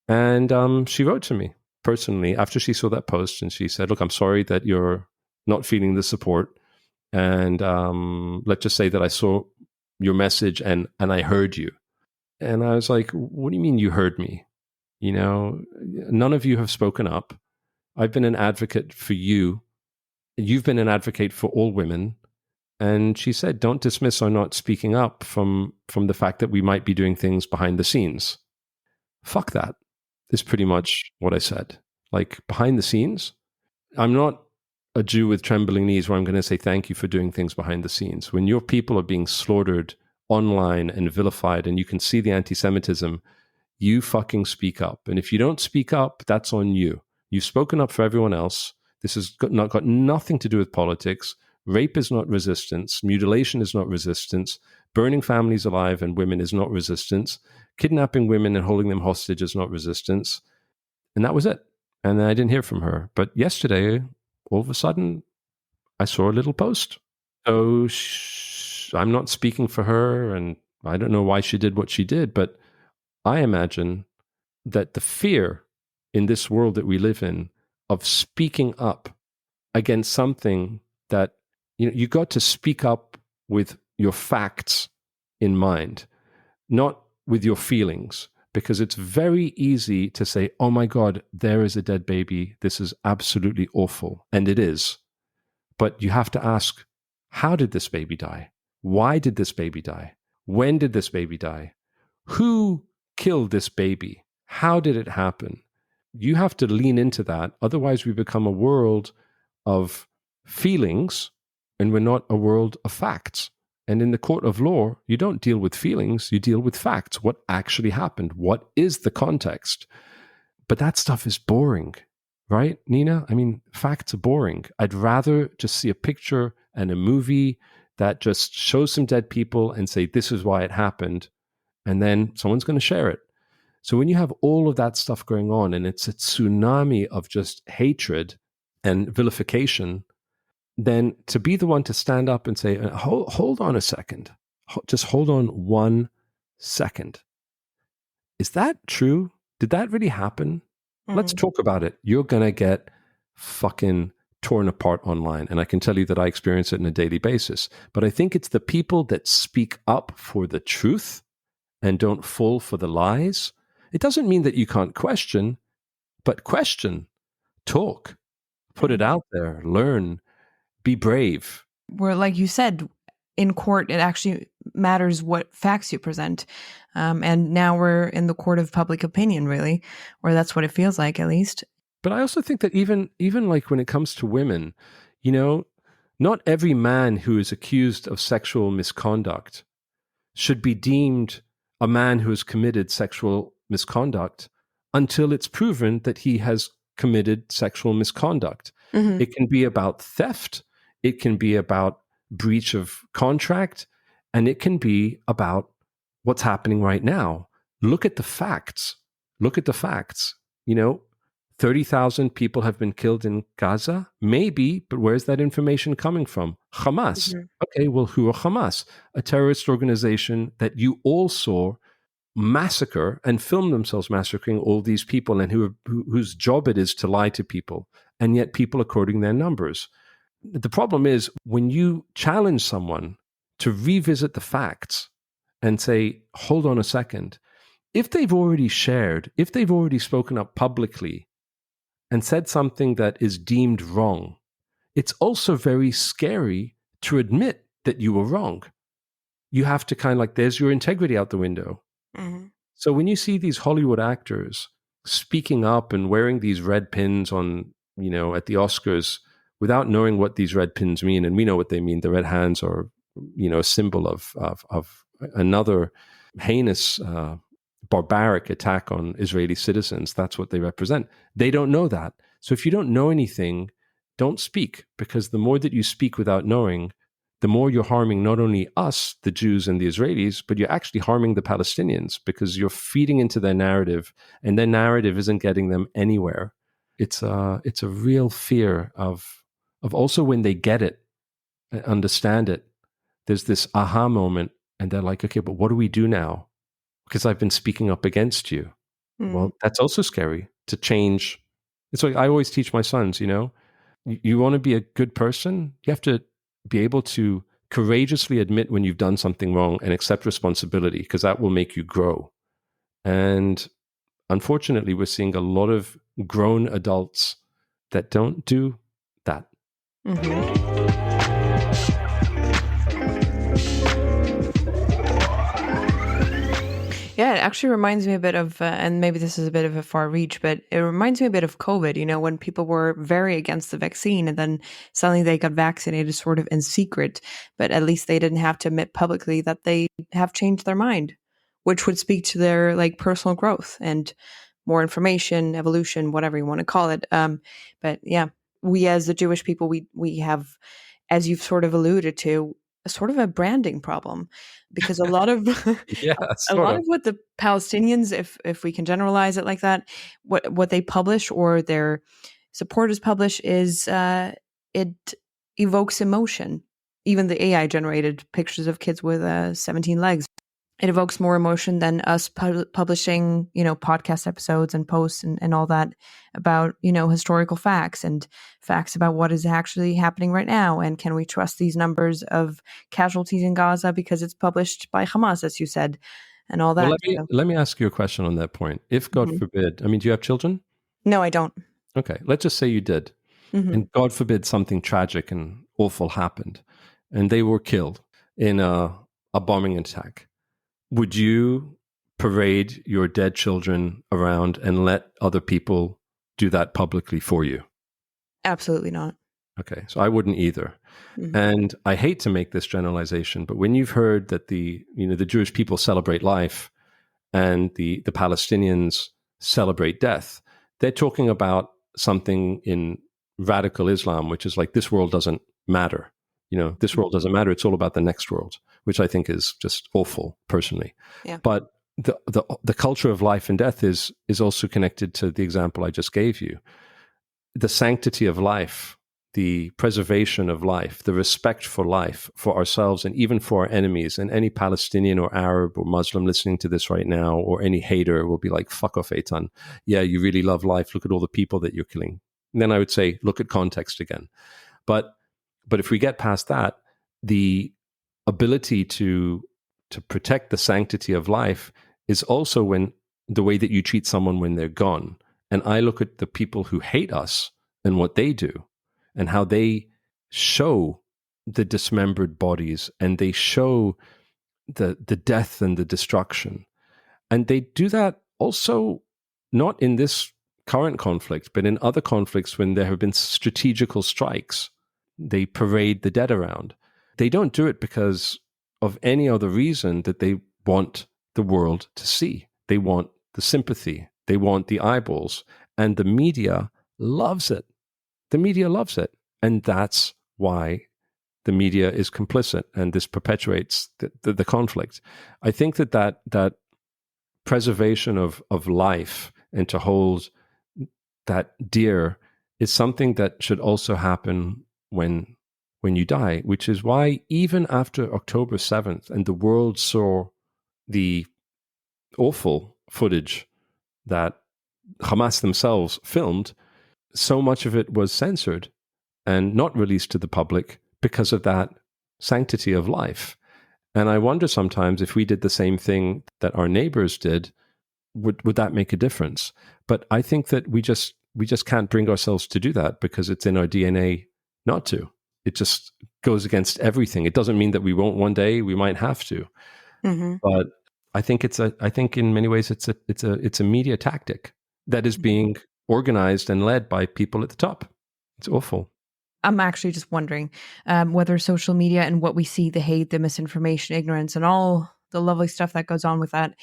And she wrote to me personally after she saw that post, and she said, look, I'm sorry that you're not feeling the support. And let's just say that I saw your message and I heard you. And I was like, what do you mean you heard me? None of you have spoken up. I've been an advocate for you. You've been an advocate for all women. And she said, don't dismiss our not speaking up from the fact that we might be doing things behind the scenes. Fuck that is pretty much what I said. Like, behind the scenes, I'm not a Jew with trembling knees where I'm going to say thank you for doing things behind the scenes. When your people are being slaughtered online and vilified, and you can see the anti-Semitism, you fucking speak up. And if you don't speak up, that's on you. You've spoken up for everyone else. This has got nothing to do with politics. Rape is not resistance. Mutilation is not resistance. Burning families alive and women is not resistance. Kidnapping women and holding them hostage is not resistance. And that was it. And I didn't hear from her. But yesterday, all of a sudden, I saw a little post. So I'm not speaking for her, and I don't know why she did what she did, but I imagine that the fear in this world that we live in of speaking up against something that, you got to speak up with your facts in mind, not with your feelings, because it's very easy to say, oh my God, there is a dead baby. This is absolutely awful. And it is. But you have to ask, how did this baby die? Why did this baby die? When did this baby die? Who killed this baby? How did it happen? You have to lean into that. Otherwise, we become a world of feelings and we're not a world of facts. And in the court of law, you don't deal with feelings, you deal with facts. What actually happened? What is the context? But that stuff is boring, right, Nina? I mean, facts are boring. I'd rather just see a picture and a movie that just shows some dead people and say, this is why it happened. And then someone's going to share it. So when you have all of that stuff going on and it's a tsunami of just hatred and vilification, then to be the one to stand up and say, hold on a second, just hold on 1 second. Is that true? Did that really happen? Mm-hmm. Let's talk about it. You're going to get fucking torn apart online. And I can tell you that I experience it on a daily basis. But I think it's the people that speak up for the truth and don't fall for the lies. It doesn't mean that you can't question, but question, talk, put it out there, learn, be brave. Where, like you said, in court, it actually matters what facts you present. And now we're in the court of public opinion, really, or that's what it feels like, at least. But I also think that even like when it comes to women, not every man who is accused of sexual misconduct should be deemed a man who has committed sexual misconduct until it's proven that he has committed sexual misconduct. Mm-hmm. It can be about theft. It can be about breach of contract. And it can be about what's happening right now. Look at the facts. 30,000 people have been killed in Gaza? Maybe, but where's that information coming from? Hamas. Mm-hmm. Okay, well, who are Hamas? A terrorist organization that you all saw massacre and film themselves massacring all these people and whose job it is to lie to people. And yet people are quoting their numbers. The problem is when you challenge someone to revisit the facts and say, hold on a second, if they've already shared, if they've already spoken up publicly and said something that is deemed wrong, it's also very scary to admit that you were wrong. You have to kind of there's your integrity out the window. Mm-hmm. So when you see these Hollywood actors speaking up and wearing these red pins on, at the Oscars without knowing what these red pins mean, and we know what they mean, the red hands are, a symbol of another heinous, barbaric attack on Israeli citizens. That's what they represent. They don't know that. So if you don't know anything, don't speak, because the more that you speak without knowing, the more you're harming not only us, the Jews and the Israelis, but you're actually harming the Palestinians because you're feeding into their narrative, and their narrative isn't getting them anywhere. It's a real fear of also when they get it, understand it, there's this aha moment, and they're like, okay, but what do we do now? Because I've been speaking up against you. Mm. Well, that's also scary to change. It's like I always teach my sons, you want to be a good person, you have to be able to courageously admit when you've done something wrong and accept responsibility, because that will make you grow. And unfortunately, we're seeing a lot of grown adults that don't do that. Mm-hmm. Yeah, it actually reminds me a bit of, and maybe this is a bit of a far reach, but it reminds me a bit of COVID, when people were very against the vaccine and then suddenly they got vaccinated sort of in secret, but at least they didn't have to admit publicly that they have changed their mind, which would speak to their personal growth and more information, evolution, whatever you want to call it. But yeah, we as the Jewish people, we have, as you've sort of alluded to, a sort of a branding problem, because a lot of Yeah, a sort lot of. of what the Palestinians, if we can generalize it like that, what they publish or their supporters publish is it evokes emotion. Even the AI generated pictures of kids with 17 legs, it evokes more emotion than us publishing, podcast episodes and posts and all that about, historical facts and facts about what is actually happening right now. And can we trust these numbers of casualties in Gaza because it's published by Hamas, as you said, and all Well, that. let me ask you a question on that point. If God Mhm. forbid, I mean, do you have children? No, I don't. Okay, let's just say you did, Hmm. and God forbid something tragic and awful happened, and they were killed in a bombing attack. Would you parade your dead children around and let other people do that publicly for you? Absolutely not. Okay, so I wouldn't either. Hmm. And I hate to make this generalization, but when you've heard that the Jewish people celebrate life and the Palestinians celebrate death, they're talking about something in radical Islam, which is like this world doesn't matter. This world doesn't matter. It's all about the next world, which I think is just awful, personally. Yeah. But the culture of life and death is also connected to the example I just gave you. The sanctity of life, the preservation of life, the respect for life, for ourselves, and even for our enemies. And any Palestinian or Arab or Muslim listening to this right now, or any hater will be like, fuck off, Eitan. Yeah, you really love life. Look at all the people that you're killing. And then I would say, look at context again. But if we get past that, the ability to protect the sanctity of life is also when the way that you treat someone when they're gone. And I look at the people who hate us and what they do and how they show the dismembered bodies and they show the death and the destruction. And they do that also not in this current conflict, but in other conflicts when there have been strategical strikes. They parade the dead around. They don't do it because of any other reason that they want the world to see. They want the sympathy. They want the eyeballs. And the media loves it. The media loves it. And that's why the media is complicit and this perpetuates the conflict. I think that preservation of life and to hold that dear is something that should also happen when you die, which is why even after October 7th and the world saw the awful footage that Hamas themselves filmed, so much of it was censored and not released to the public because of that sanctity of life. And I wonder sometimes if we did the same thing that our neighbors did, would that make a difference? But I think that we just can't bring ourselves to do that because it's in our DNA not to. It just goes against everything. It doesn't mean that we won't one day. We might have to, Hmm. but I think I think in many ways it's a media tactic that is being organized and led by people at the top. It's awful. I'm actually just wondering whether social media and what we see, the hate, the misinformation, ignorance, and all the lovely stuff that goes on with that,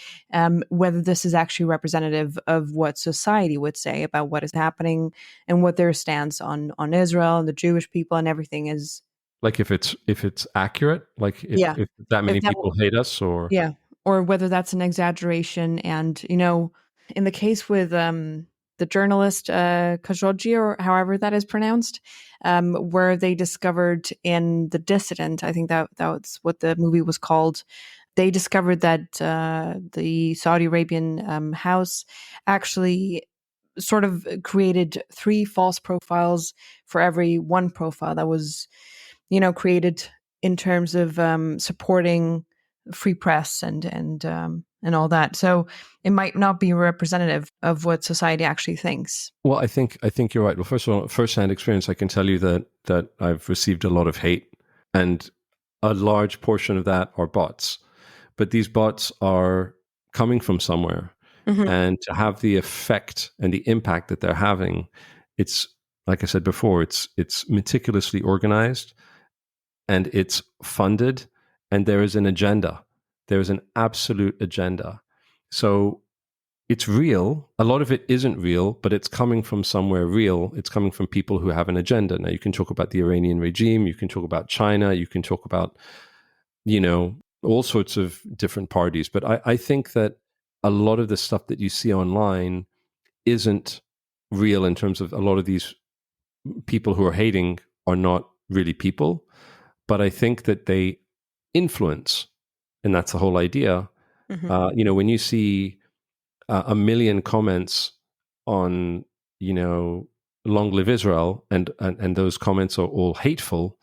whether this is actually representative of what society would say about what is happening and what their stance on Israel and the Jewish people and everything is. Like if it's accurate, like Yeah, if that if many that, people hate us, or yeah, or whether that's an exaggeration. And in the case with the journalist Khashoggi, or however that is pronounced, where they discovered in The Dissident, I think that's what the movie was called. They discovered that the Saudi Arabian house actually sort of created 3 false profiles for every one profile that was, created in terms of supporting free press and all that. So it might not be representative of what society actually thinks. well, I think you're right. Well, first of all, firsthand experience, I can tell you that I've received a lot of hate, and a large portion of that are bots. But these bots are coming from somewhere, Hmm. and to have the effect and the impact that they're having, it's like I said before, it's meticulously organized and it's funded, and there is an agenda. There is an absolute agenda. So it's real. A lot of it isn't real, but it's coming from somewhere real. It's coming from people who have an agenda. Now, you can talk about the Iranian regime, you can talk about China, you can talk about, all sorts of different parties. But I think that a lot of the stuff that you see online isn't real in terms of a lot of these people who are hating are not really people. But I think that they influence, and that's the whole idea. When you see a million comments on, long live Israel, and those comments are all hateful,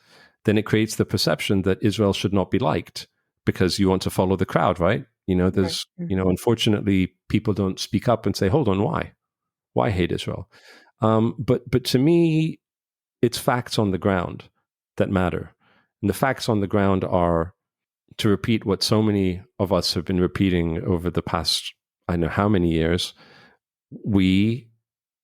then it creates the perception that Israel should not be liked because you want to follow the crowd, right? There's, unfortunately, people don't speak up and say, hold on, why? Why hate Israel? But to me, it's facts on the ground that matter. And the facts on the ground are, to repeat what so many of us have been repeating over the past, I know how many years, we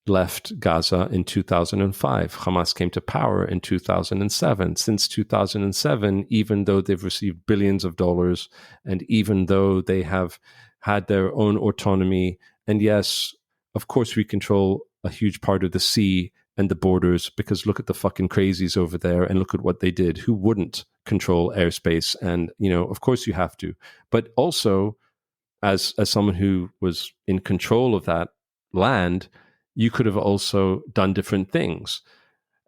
left Gaza in 2005. Hamas came to power in 2007. Since 2007, even though they've received billions of dollars, and even though they have had their own autonomy, and yes, of course, we control a huge part of the sea and the borders, because look at the fucking crazies over there and look at what they did. Who wouldn't control airspace? And, of course you have to. But also, as someone who was in control of that land, you could have also done different things.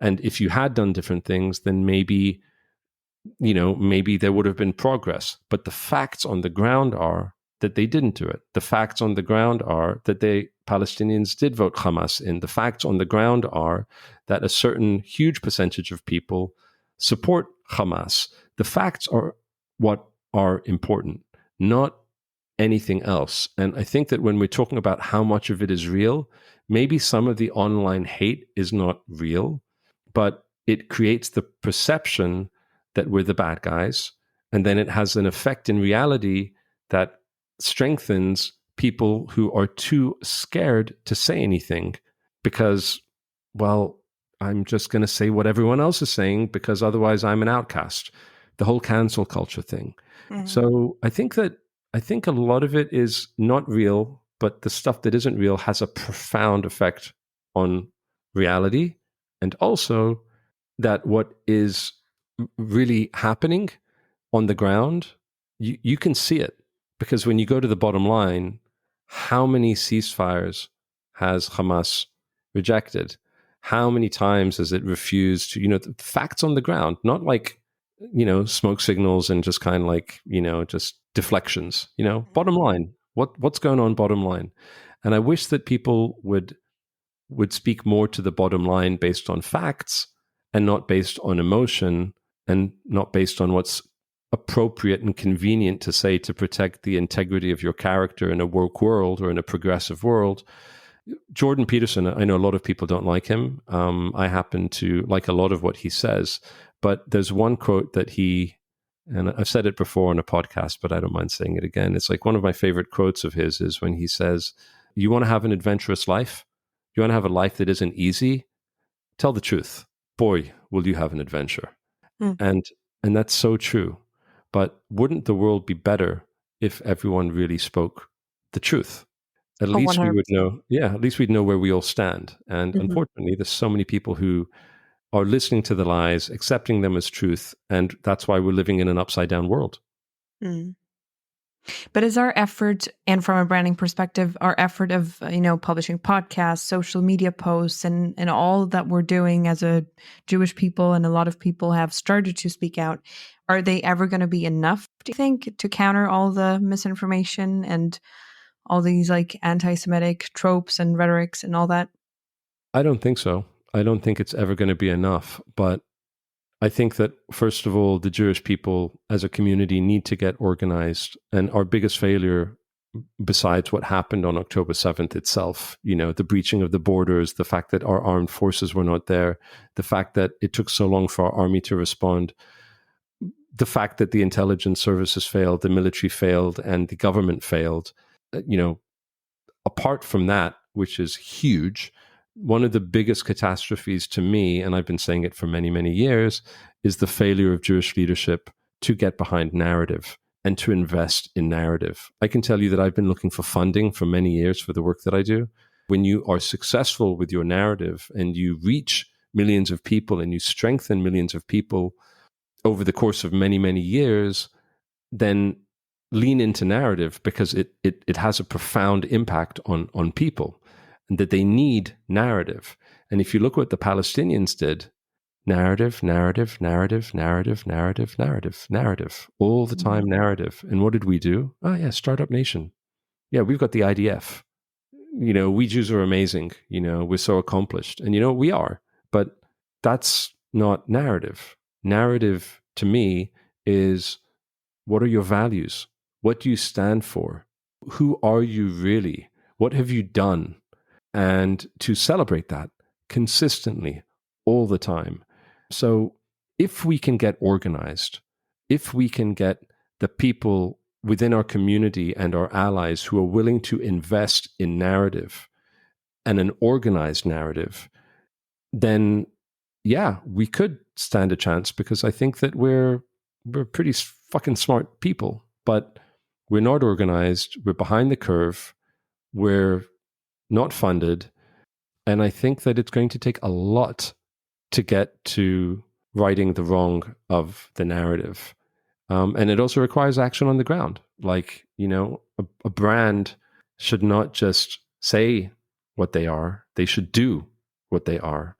And if you had done different things, then maybe there would have been progress. But the facts on the ground are that they didn't do it. The facts on the ground are that the Palestinians did vote Hamas in. The facts on the ground are that a certain huge percentage of people support Hamas. The facts are what are important, not anything else. And I think that when we're talking about how much of it is real, maybe some of the online hate is not real, but it creates the perception that we're the bad guys. And then it has an effect in reality that strengthens people who are too scared to say anything because, well, I'm just going to say what everyone else is saying because otherwise I'm an outcast. The whole cancel culture thing. Mm-hmm. So I think a lot of it is not real, but the stuff that isn't real has a profound effect on reality. And also that what is really happening on the ground, you can see it. Because when you go to the bottom line, how many ceasefires has Hamas rejected? How many times has it refused to, the facts on the ground, not like, smoke signals and just kind of like, just deflections, bottom line, what's going on bottom line? And I wish that people would speak more to the bottom line based on facts and not based on emotion and not based on what's appropriate and convenient to say to protect the integrity of your character in a woke world or in a progressive world. Jordan Peterson, I know a lot of people don't like him. I happen to like a lot of what he says, but there's one quote that and I've said it before on a podcast, but I don't mind saying it again. It's like one of my favorite quotes of his is when he says, you want to have an adventurous life? You want to have a life that isn't easy? Tell the truth. Boy, will you have an adventure. And that's so true. But wouldn't the world be better if everyone really spoke the truth? At least 100%. We would know. Yeah, at least we'd know where we all stand. And unfortunately, there's so many people who are listening to the lies, accepting them as truth, and that's why we're living in an upside down world. But is our effort, and from a branding perspective, our effort of publishing podcasts, social media posts, and all that we're doing as a Jewish people, and a lot of people have started to speak out, are they ever going to be enough, do you think, to counter all the misinformation and all these like anti-Semitic tropes and rhetorics and all that? I don't think so. I don't think it's ever going to be enough. But I think that, first of all, the Jewish people as a community need to get organized. And our biggest failure, besides what happened on October 7th itself, the breaching of the borders, the fact that our armed forces were not there, the fact that it took so long for our army to respond, the fact that the intelligence services failed, the military failed, and the government failed. Apart from that, which is huge, one of the biggest catastrophes to me, and I've been saying it for many, many years, is the failure of Jewish leadership to get behind narrative, and to invest in narrative. I can tell you that I've been looking for funding for many years for the work that I do. When you are successful with your narrative and you reach millions of people and you strengthen millions of people over the course of many, many years, then lean into narrative, because it has a profound impact on people, and that they need narrative. And if you look what the Palestinians did, narrative, narrative, narrative, narrative, narrative, narrative, narrative, all the time narrative. And what did we do? Oh yeah, Startup Nation. Yeah, we've got the IDF. We Jews are amazing. We're so accomplished. And we are. But that's not narrative. Narrative to me is, what are your values? What do you stand for? Who are you really? What have you done? And to celebrate that consistently all the time. So if we can get organized, if we can get the people within our community and our allies who are willing to invest in narrative and an organized narrative, then yeah, we could stand a chance, because I think that we're pretty fucking smart people, but we're not organized. We're behind the curve. We're not funded. And I think that it's going to take a lot to get to righting the wrong of the narrative. And it also requires action on the ground. Like, a brand should not just say what they are, they should do what they are.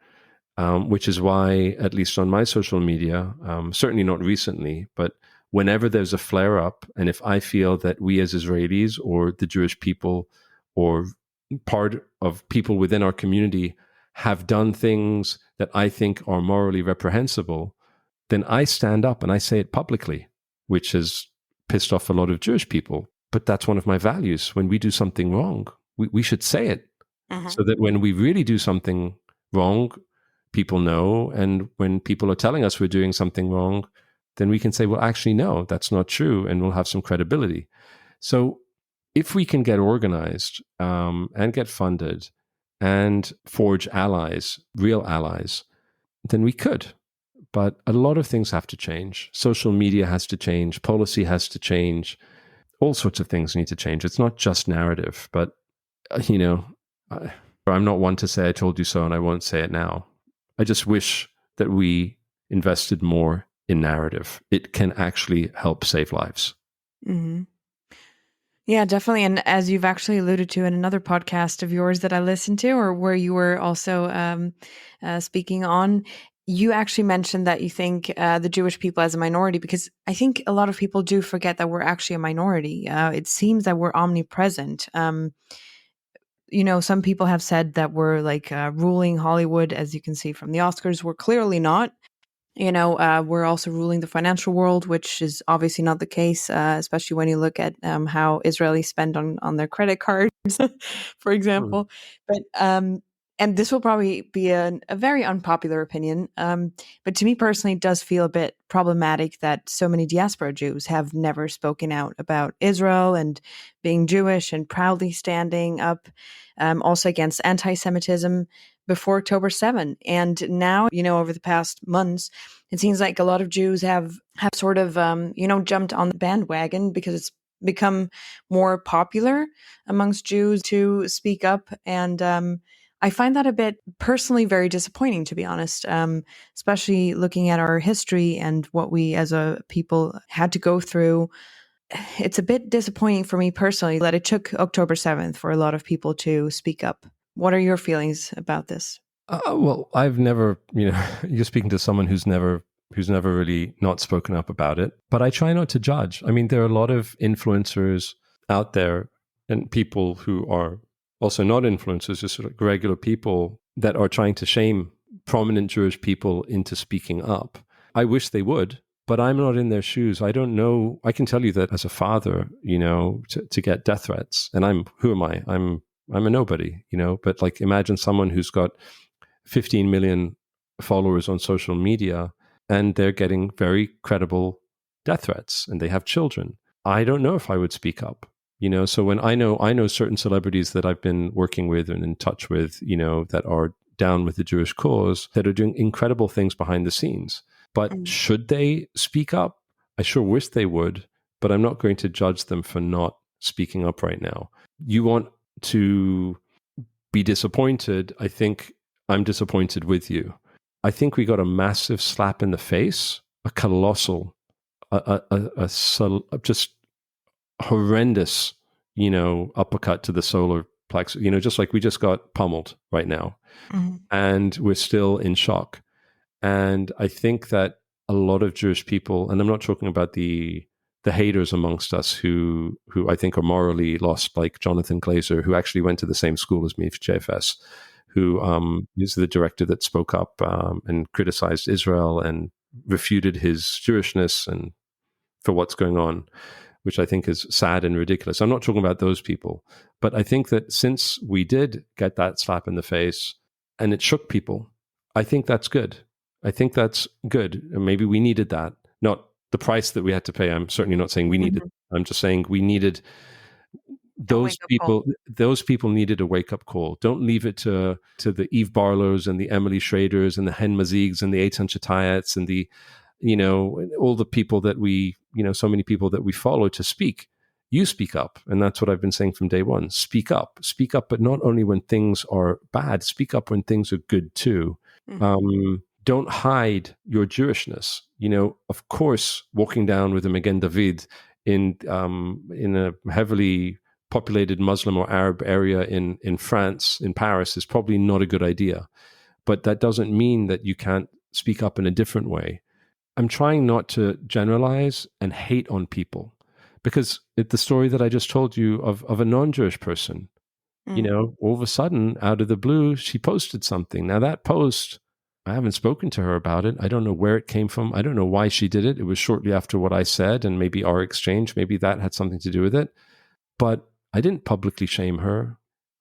Which is why, at least on my social media, certainly not recently, but whenever there's a flare up, and if I feel that we as Israelis or the Jewish people or part of people within our community have done things that I think are morally reprehensible, then I stand up and I say it publicly, which has pissed off a lot of Jewish people. But that's one of my values. When we do something wrong, we should say it, so that when we really do something wrong, people know. And when people are telling us we're doing something wrong, then we can say, well, actually, no, that's not true. And we'll have some credibility. So if we can get organized and get funded and forge allies, real allies, then we could. But a lot of things have to change. Social media has to change. Policy has to change. All sorts of things need to change. It's not just narrative. But, I'm not one to say I told you so, and I won't say it now. I just wish that we invested more in narrative. It can actually help save lives. Mm-hmm. Yeah, definitely. And as you've actually alluded to in another podcast of yours that I listened to, or where you were also speaking on, you actually mentioned that you think the Jewish people as a minority, because I think a lot of people do forget that we're actually a minority. It seems that we're omnipresent. Some people have said that we're like ruling Hollywood, as you can see from the Oscars. We're clearly not. We're also ruling the financial world, which is obviously not the case, especially when you look at how Israelis spend on their credit cards, for example. But and this will probably be a very unpopular opinion, but to me personally, it does feel a bit problematic that so many diaspora Jews have never spoken out about Israel and being Jewish and proudly standing up also against antisemitism before October 7. And now, over the past months, it seems like a lot of Jews have sort of, jumped on the bandwagon because it's become more popular amongst Jews to speak up. And I find that a bit personally very disappointing, to be honest, especially looking at our history and what we as a people had to go through. It's a bit disappointing for me personally that it took October 7th for a lot of people to speak up. What are your feelings about this? Well, I've never, you're speaking to someone who's never really not spoken up about it, but I try not to judge. I mean, there are a lot of influencers out there and people who are also not influencers, just sort of regular people that are trying to shame prominent Jewish people into speaking up. I wish they would, but I'm not in their shoes. I don't know. I can tell you that as a father, to get death threats, and who am I? I'm a nobody, but like imagine someone who's got 15 million followers on social media and they're getting very credible death threats and they have children. I don't know if I would speak up, so when I know certain celebrities that I've been working with and in touch with, that are down with the Jewish cause, that are doing incredible things behind the scenes. But should they speak up? I sure wish they would. but I'm not going to judge them for not speaking up right now. You want to be disappointed. I think I'm disappointed with you. I think we got a massive slap in the face, a colossal, just horrendous, uppercut to the solar plexus, just like we just got pummeled right now. Mm-hmm. And we're still in shock. And I think that a lot of Jewish people, and I'm not talking about the haters amongst us who I think are morally lost, like Jonathan Glazer, who actually went to the same school as me for JFS, who is the director that spoke up and criticized Israel and refuted his Jewishness and for what's going on, which I think is sad and ridiculous. I'm not talking about those people, but I think that since we did get that slap in the face and it shook people, I think that's good. I think that's good. And maybe we needed that. Not the price that we had to pay. I'm certainly not saying we needed. I'm just saying we needed those people. Those people needed a wake up call. Don't leave it to the Eve Barlows and the Emily Schraders and the Hen Mazigs and the Eitan Chitayats and the all the people that we so many people that we follow to speak. You speak up, and that's what I've been saying from day one. Speak up, but not only when things are bad. Speak up when things are good too. Don't hide your Jewishness. Of course, walking down with a Magen David in a heavily populated Muslim or Arab area in France, in Paris, is probably not a good idea. But that doesn't mean that you can't speak up in a different way. I'm trying not to generalize and hate on people, because the story that I just told you of a non-Jewish person, all of a sudden, out of the blue, she posted something. Now that post, I haven't spoken to her about it. I don't know where it came from. I don't know why she did it. It was shortly after what I said, and maybe our exchange, maybe that had something to do with it. But I didn't publicly shame her.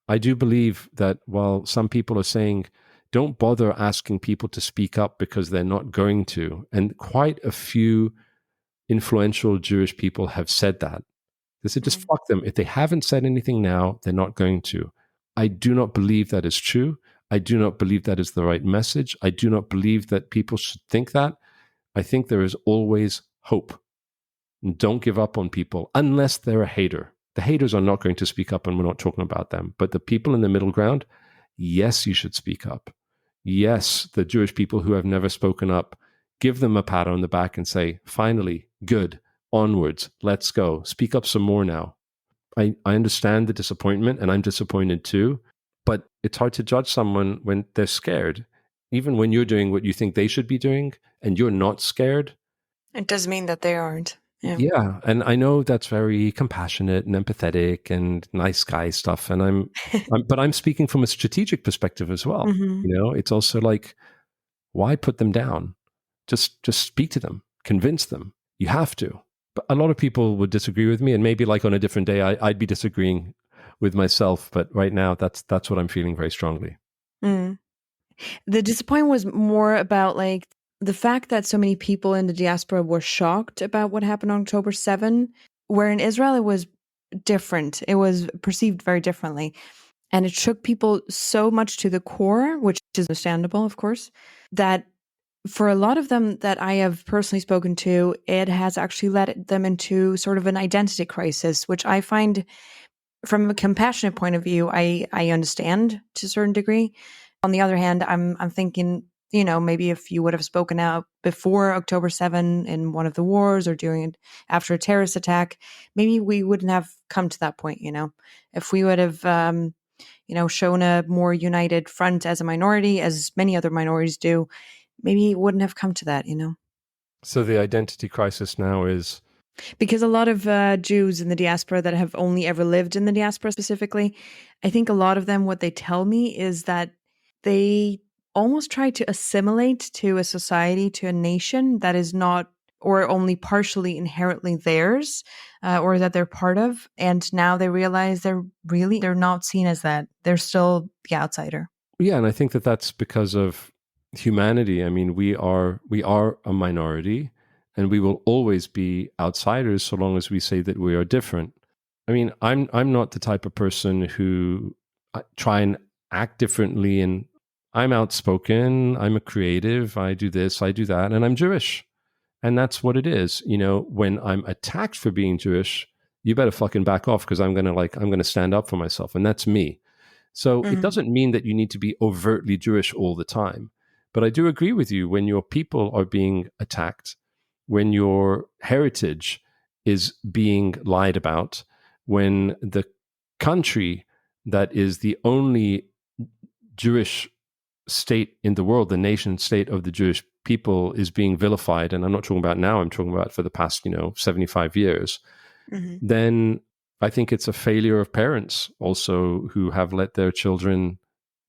I do believe that while some people are saying, don't bother asking people to speak up because they're not going to, and quite a few influential Jewish people have said that. They said, just fuck them. If they haven't said anything now, they're not going to. I do not believe that is true. I do not believe that is the right message. I do not believe that people should think that. I think there is always hope. And don't give up on people unless they're a hater. The haters are not going to speak up, and we're not talking about them. But the people in the middle ground, yes, you should speak up. Yes, the Jewish people who have never spoken up, give them a pat on the back and say, finally, good, onwards, let's go. Speak up some more now. I understand the disappointment, and I'm disappointed too, but it's hard to judge someone when they're scared. Even when you're doing what you think they should be doing and you're not scared. It does mean that they aren't. Yeah. And I know that's very compassionate and empathetic and nice guy stuff. And but I'm speaking from a strategic perspective as well. It's also like, why put them down? Just speak to them, convince them. You have to. But a lot of people would disagree with me, and maybe like on a different day, I'd be disagreeing with myself. But right now, that's what I'm feeling very strongly. The disappointment was more about like the fact that so many people in the diaspora were shocked about what happened on October 7, where in Israel it was different. It was perceived very differently. And it shook people so much to the core, which is understandable, of course, that for a lot of them that I have personally spoken to, it has actually led them into sort of an identity crisis, which I find from a compassionate point of view, I understand to a certain degree. On the other hand, I'm thinking, maybe if you would have spoken out before October 7 in one of the wars or after a terrorist attack, maybe we wouldn't have come to that point, If we would have, shown a more united front as a minority, as many other minorities do, maybe it wouldn't have come to that, So the identity crisis now is? Because a lot of Jews in the diaspora that have only ever lived in the diaspora specifically, I think a lot of them, what they tell me is that they almost try to assimilate to a society, to a nation that is not or only partially inherently theirs or that they're part of. And now they realize they're not seen as that. They're still the outsider. Yeah, and I think that that's because of humanity. I mean, we are a minority, and we will always be outsiders so long as we say that we are different. I mean, I'm not the type of person who try and act differently, and I'm outspoken, I'm a creative, I do this, I do that, and I'm Jewish. And that's what it is. When I'm attacked for being Jewish, you better fucking back off, because I'm going to stand up for myself. And that's me. So it Mhm. doesn't mean that you need to be overtly Jewish all the time. But I do agree with you, when your people are being attacked, when your heritage is being lied about, when the country that is the only Jewish state in the world, the nation state of the Jewish people, is being vilified, and I'm not talking about now, I'm talking about for the past, 75 years, Mhm. then I think it's a failure of parents also, who have let their children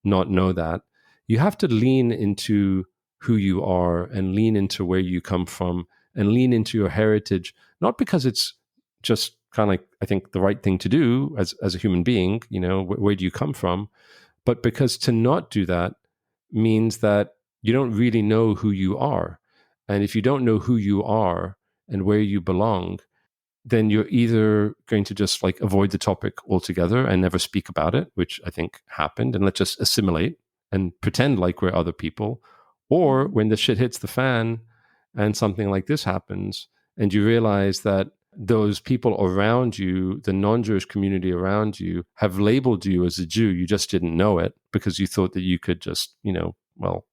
not know that. You have to lean into who you are, and lean into where you come from, and lean into your heritage, not because it's just kind of like, I think, the right thing to do as a human being, where do you come from? But because to not do that means that you don't really know who you are. And if you don't know who you are and where you belong, then you're either going to just like avoid the topic altogether and never speak about it, which I think happened, and let's just assimilate and pretend like we're other people. Or Mhm. when the shit hits the fan and something like this happens, and you realize that those people around you, the non-Jewish community around you, have labeled you as a Jew. You just didn't know it, because you thought that you could just, well,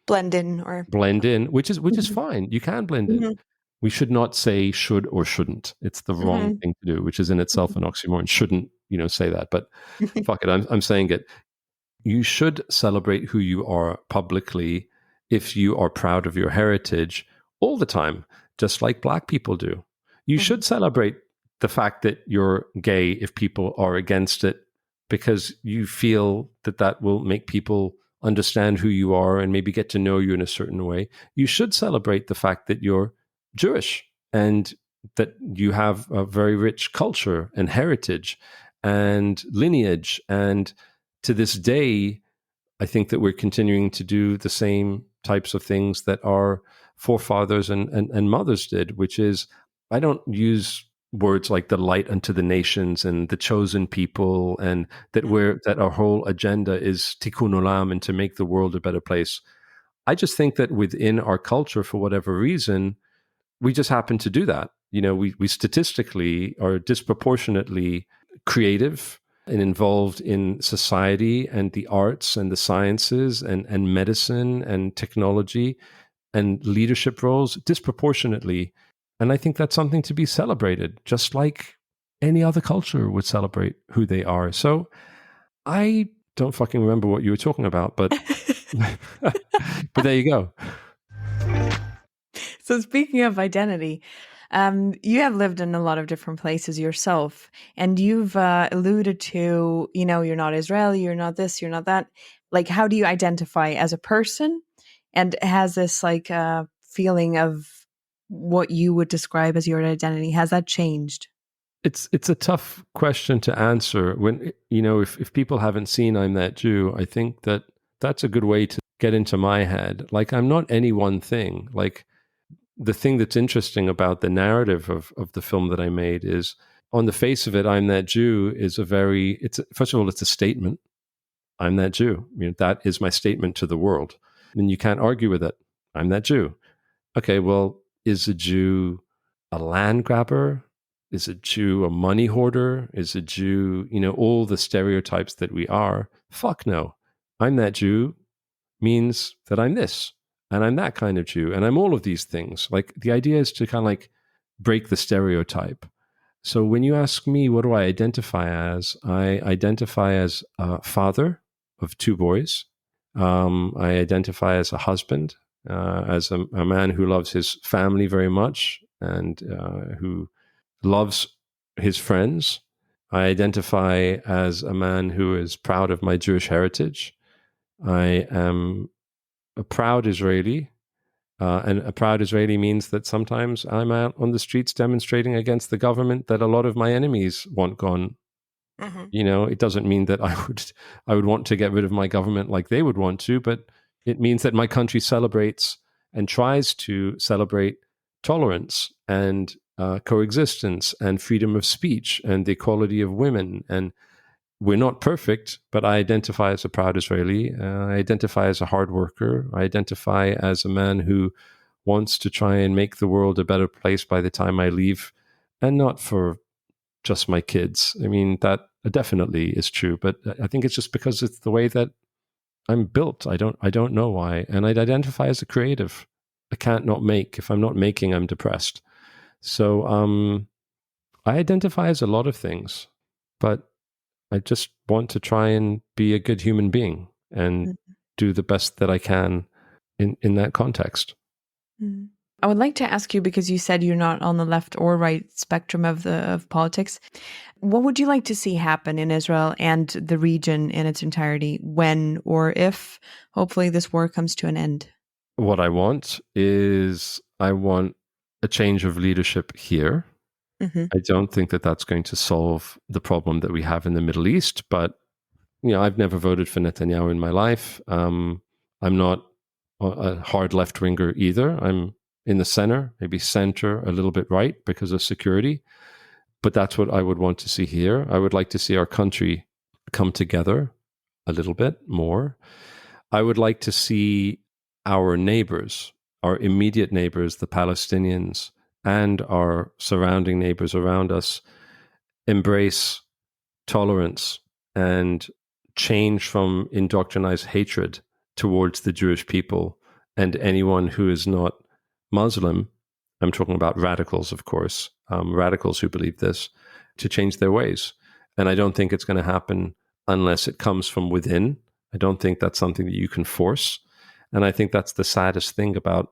Blend in or blend in, which is Mhm. fine. You can blend in. Mhm. We should not say should or shouldn't. It's the wrong Mhm. thing to do, which is in itself an oxymoron. Shouldn't, say that, but Mhm. fuck it. I'm saying it. You should celebrate who you are publicly, if you are proud of your heritage, all the time, just like Black people do. You Mhm. should celebrate the fact that you're gay if people are against it, because you feel that that will make people understand who you are and maybe get to know you in a certain way. You should celebrate the fact that you're Jewish, and that you have a very rich culture and heritage and lineage. And to this day, I think that we're continuing to do the same types of things that our forefathers and mothers did, which is, I don't use words like the light unto the nations and the chosen people, and that our whole agenda is tikkun olam, and to make the world a better place. I just think that within our culture, for whatever reason, we just happen to do that. We statistically are disproportionately creative and involved in society and the arts and the sciences and medicine and technology and leadership roles disproportionately. And I think that's something to be celebrated, just like any other culture would celebrate who they are. So I don't fucking remember what you were talking about, but but there you go. So speaking of identity, you have lived in a lot of different places yourself, and you've alluded to, you're not Israeli, you're not this, you're not that. Like, how do you identify as a person? And has this like feeling of what you would describe as your identity, has that changed? It's a tough question to answer. When if people haven't seen I'm That Jew, I think that that's a good way to get into my head. Like, I'm not any one thing. Like, the thing that's interesting about the narrative of the film that I made is, on the face of it, I'm That Jew is first of all, it's a statement. I'm that Jew. That is my statement to the world. And you can't argue with it. I'm that Jew. Okay, well, is a Jew a land grabber? Is a Jew a money hoarder? Is a Jew, all the stereotypes that we are? Fuck no. I'm that Jew means that I'm this, and I'm that kind of Jew, and I'm all of these things. Like, the idea is to kind of like break the stereotype. So when you ask me, what do I identify as? I identify as a father of two boys. I identify as a husband, as a man who loves his family very much, and who loves his friends. I identify as a man who is proud of my Jewish heritage. I am a proud Israeli. And a proud Israeli means that sometimes I'm out on the streets demonstrating against the government that a lot of my enemies want gone. Hmm. It doesn't mean that I would want to get rid of my government like they would want to, but it means that my country celebrates and tries to celebrate tolerance and coexistence and freedom of speech and the equality of women. And we're not perfect, but I identify as a proud Israeli. I identify as a hard worker. I identify as a man who wants to try and make the world a better place by the time I leave, and not for just my kids. I mean, that definitely is true, but I think it's just because it's the way that I'm built. I don't know why. And I'd identify as a creative. I can't not make. If I'm not making, I'm depressed. So I identify as a lot of things, but I just want to try and be a good human being and do the best that I can in that context. Mm. I would like to ask you, because you said you're not on the left or right spectrum of politics, what would you like to see happen in Israel and the region in its entirety when or if, hopefully, this war comes to an end? What I want is I want a change of leadership here. Mm-hmm. I don't think that that's going to solve the problem that we have in the Middle East, but I've never voted for Netanyahu in my life. I'm not a hard left-winger either. I'm in the center, maybe center, a little bit right because of security. But that's what I would want to see here. I would like to see our country come together a little bit more. I would like to see our neighbors, our immediate neighbors, the Palestinians, and our surrounding neighbors around us embrace tolerance and change from indoctrinized hatred towards the Jewish people and anyone who is not Muslim. I'm talking about radicals, of course, radicals who believe this, to change their ways. And I don't think it's going to happen unless it comes from within. I don't think that's something that you can force. And I think that's the saddest thing about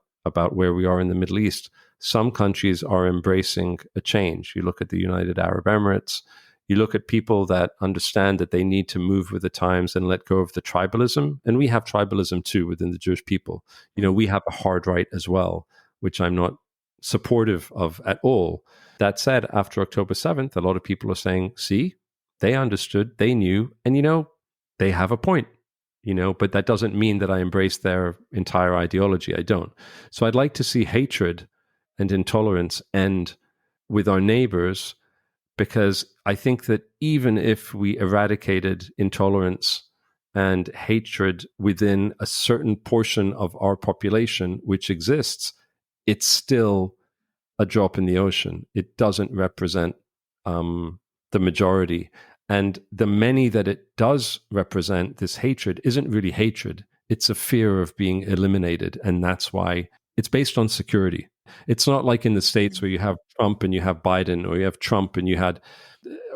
where we are in the Middle East. Some countries are embracing a change. You look at the United Arab Emirates, you look at people that understand that they need to move with the times and let go of the tribalism. And we have tribalism too within the Jewish people. We have a hard right as well, which I'm not supportive of at all. That said, after October 7th, a lot of people are saying, see, they understood, they knew, and they have a point. But that doesn't mean that I embrace their entire ideology. I don't. So I'd like to see hatred and intolerance end with our neighbors, because I think that even if we eradicated intolerance and hatred within a certain portion of our population, which exists, it's still a drop in the ocean. It doesn't represent the majority. And the many that it does represent, this hatred, isn't really hatred. It's a fear of being eliminated. And that's why it's based on security. It's not like in the States where you have Trump and you have Biden, or you have Trump and you had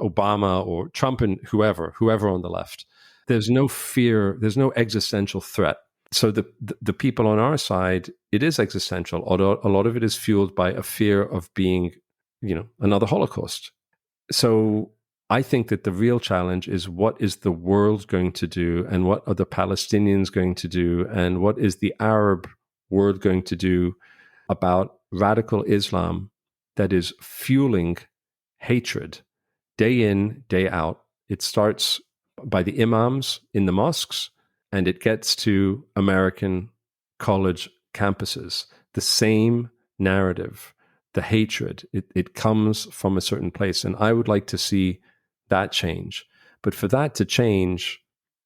Obama, or Trump and whoever on the left. There's no fear. There's no existential threat. So the people on our side, it is existential. Although a lot of it is fueled by a fear of being, another Holocaust. So I think that the real challenge is, what is the world going to do, and what are the Palestinians going to do, and what is the Arab world going to do about radical Islam that is fueling hatred day in, day out. It starts by the imams in the mosques, and it gets to American college campuses. The same narrative, the hatred, it comes from a certain place. And I would like to see that change. But for that to change,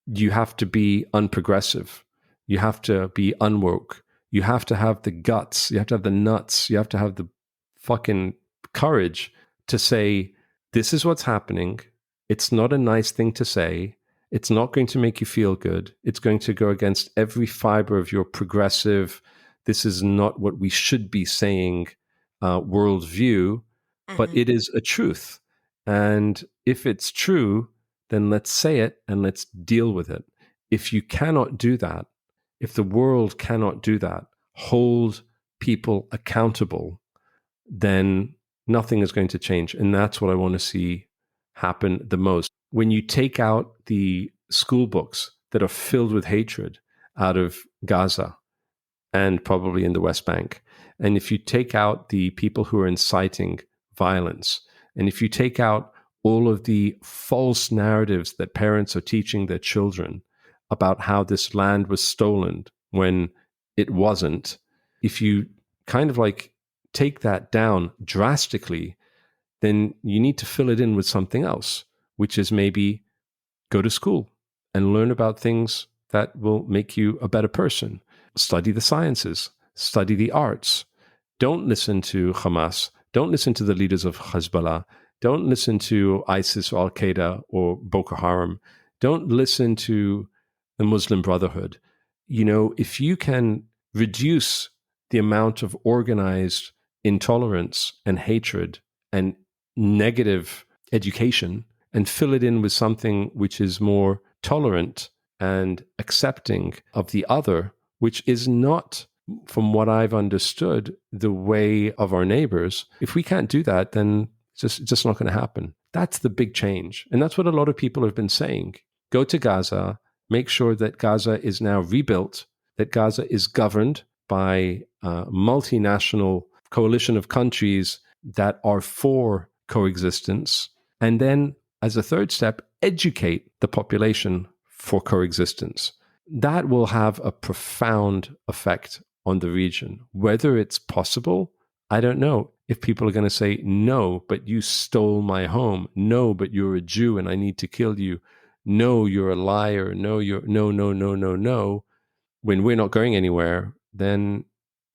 you have to be unprogressive. You have to be unwoke. You have to have the guts. You have to have the nuts. You have to have the fucking courage to say, this is what's happening. It's not a nice thing to say. It's not going to make you feel good. It's going to go against every fiber of your progressive, this is not what we should be saying, worldview, but it is a truth. And if it's true, then let's say it and let's deal with it. If you cannot do that, if the world cannot do that, hold people accountable, then nothing is going to change. And that's what I want to see happen the most. When you take out the school books that are filled with hatred out of Gaza and probably in the West Bank, and if you take out the people who are inciting violence, and if you take out all of the false narratives that parents are teaching their children about how this land was stolen when it wasn't, if you kind of like take that down drastically, then you need to fill it in with something else, which is maybe go to school and learn about things that will make you a better person. Study the sciences, study the arts, Don't listen to Hamas. Don't listen to the leaders of Hezbollah. Don't listen to ISIS or Al-Qaeda or Boko Haram. Don't listen to the Muslim Brotherhood. If you can reduce the amount of organized intolerance and hatred and negative education and fill it in with something which is more tolerant and accepting of the other, which is not, from what I've understood, the way of our neighbors. If we can't do that, then it's just not going to happen. That's the big change. And that's what a lot of people have been saying. Go to Gaza, make sure that Gaza is now rebuilt, that Gaza is governed by a multinational coalition of countries that are for coexistence. And then, as a third step, educate the population for coexistence. That will have a profound effect on the region. Whether it's possible, I don't know. If people are going to say, no, but you stole my home. No, but you're a Jew and I need to kill you. No, you're a liar. No, no. When we're not going anywhere, then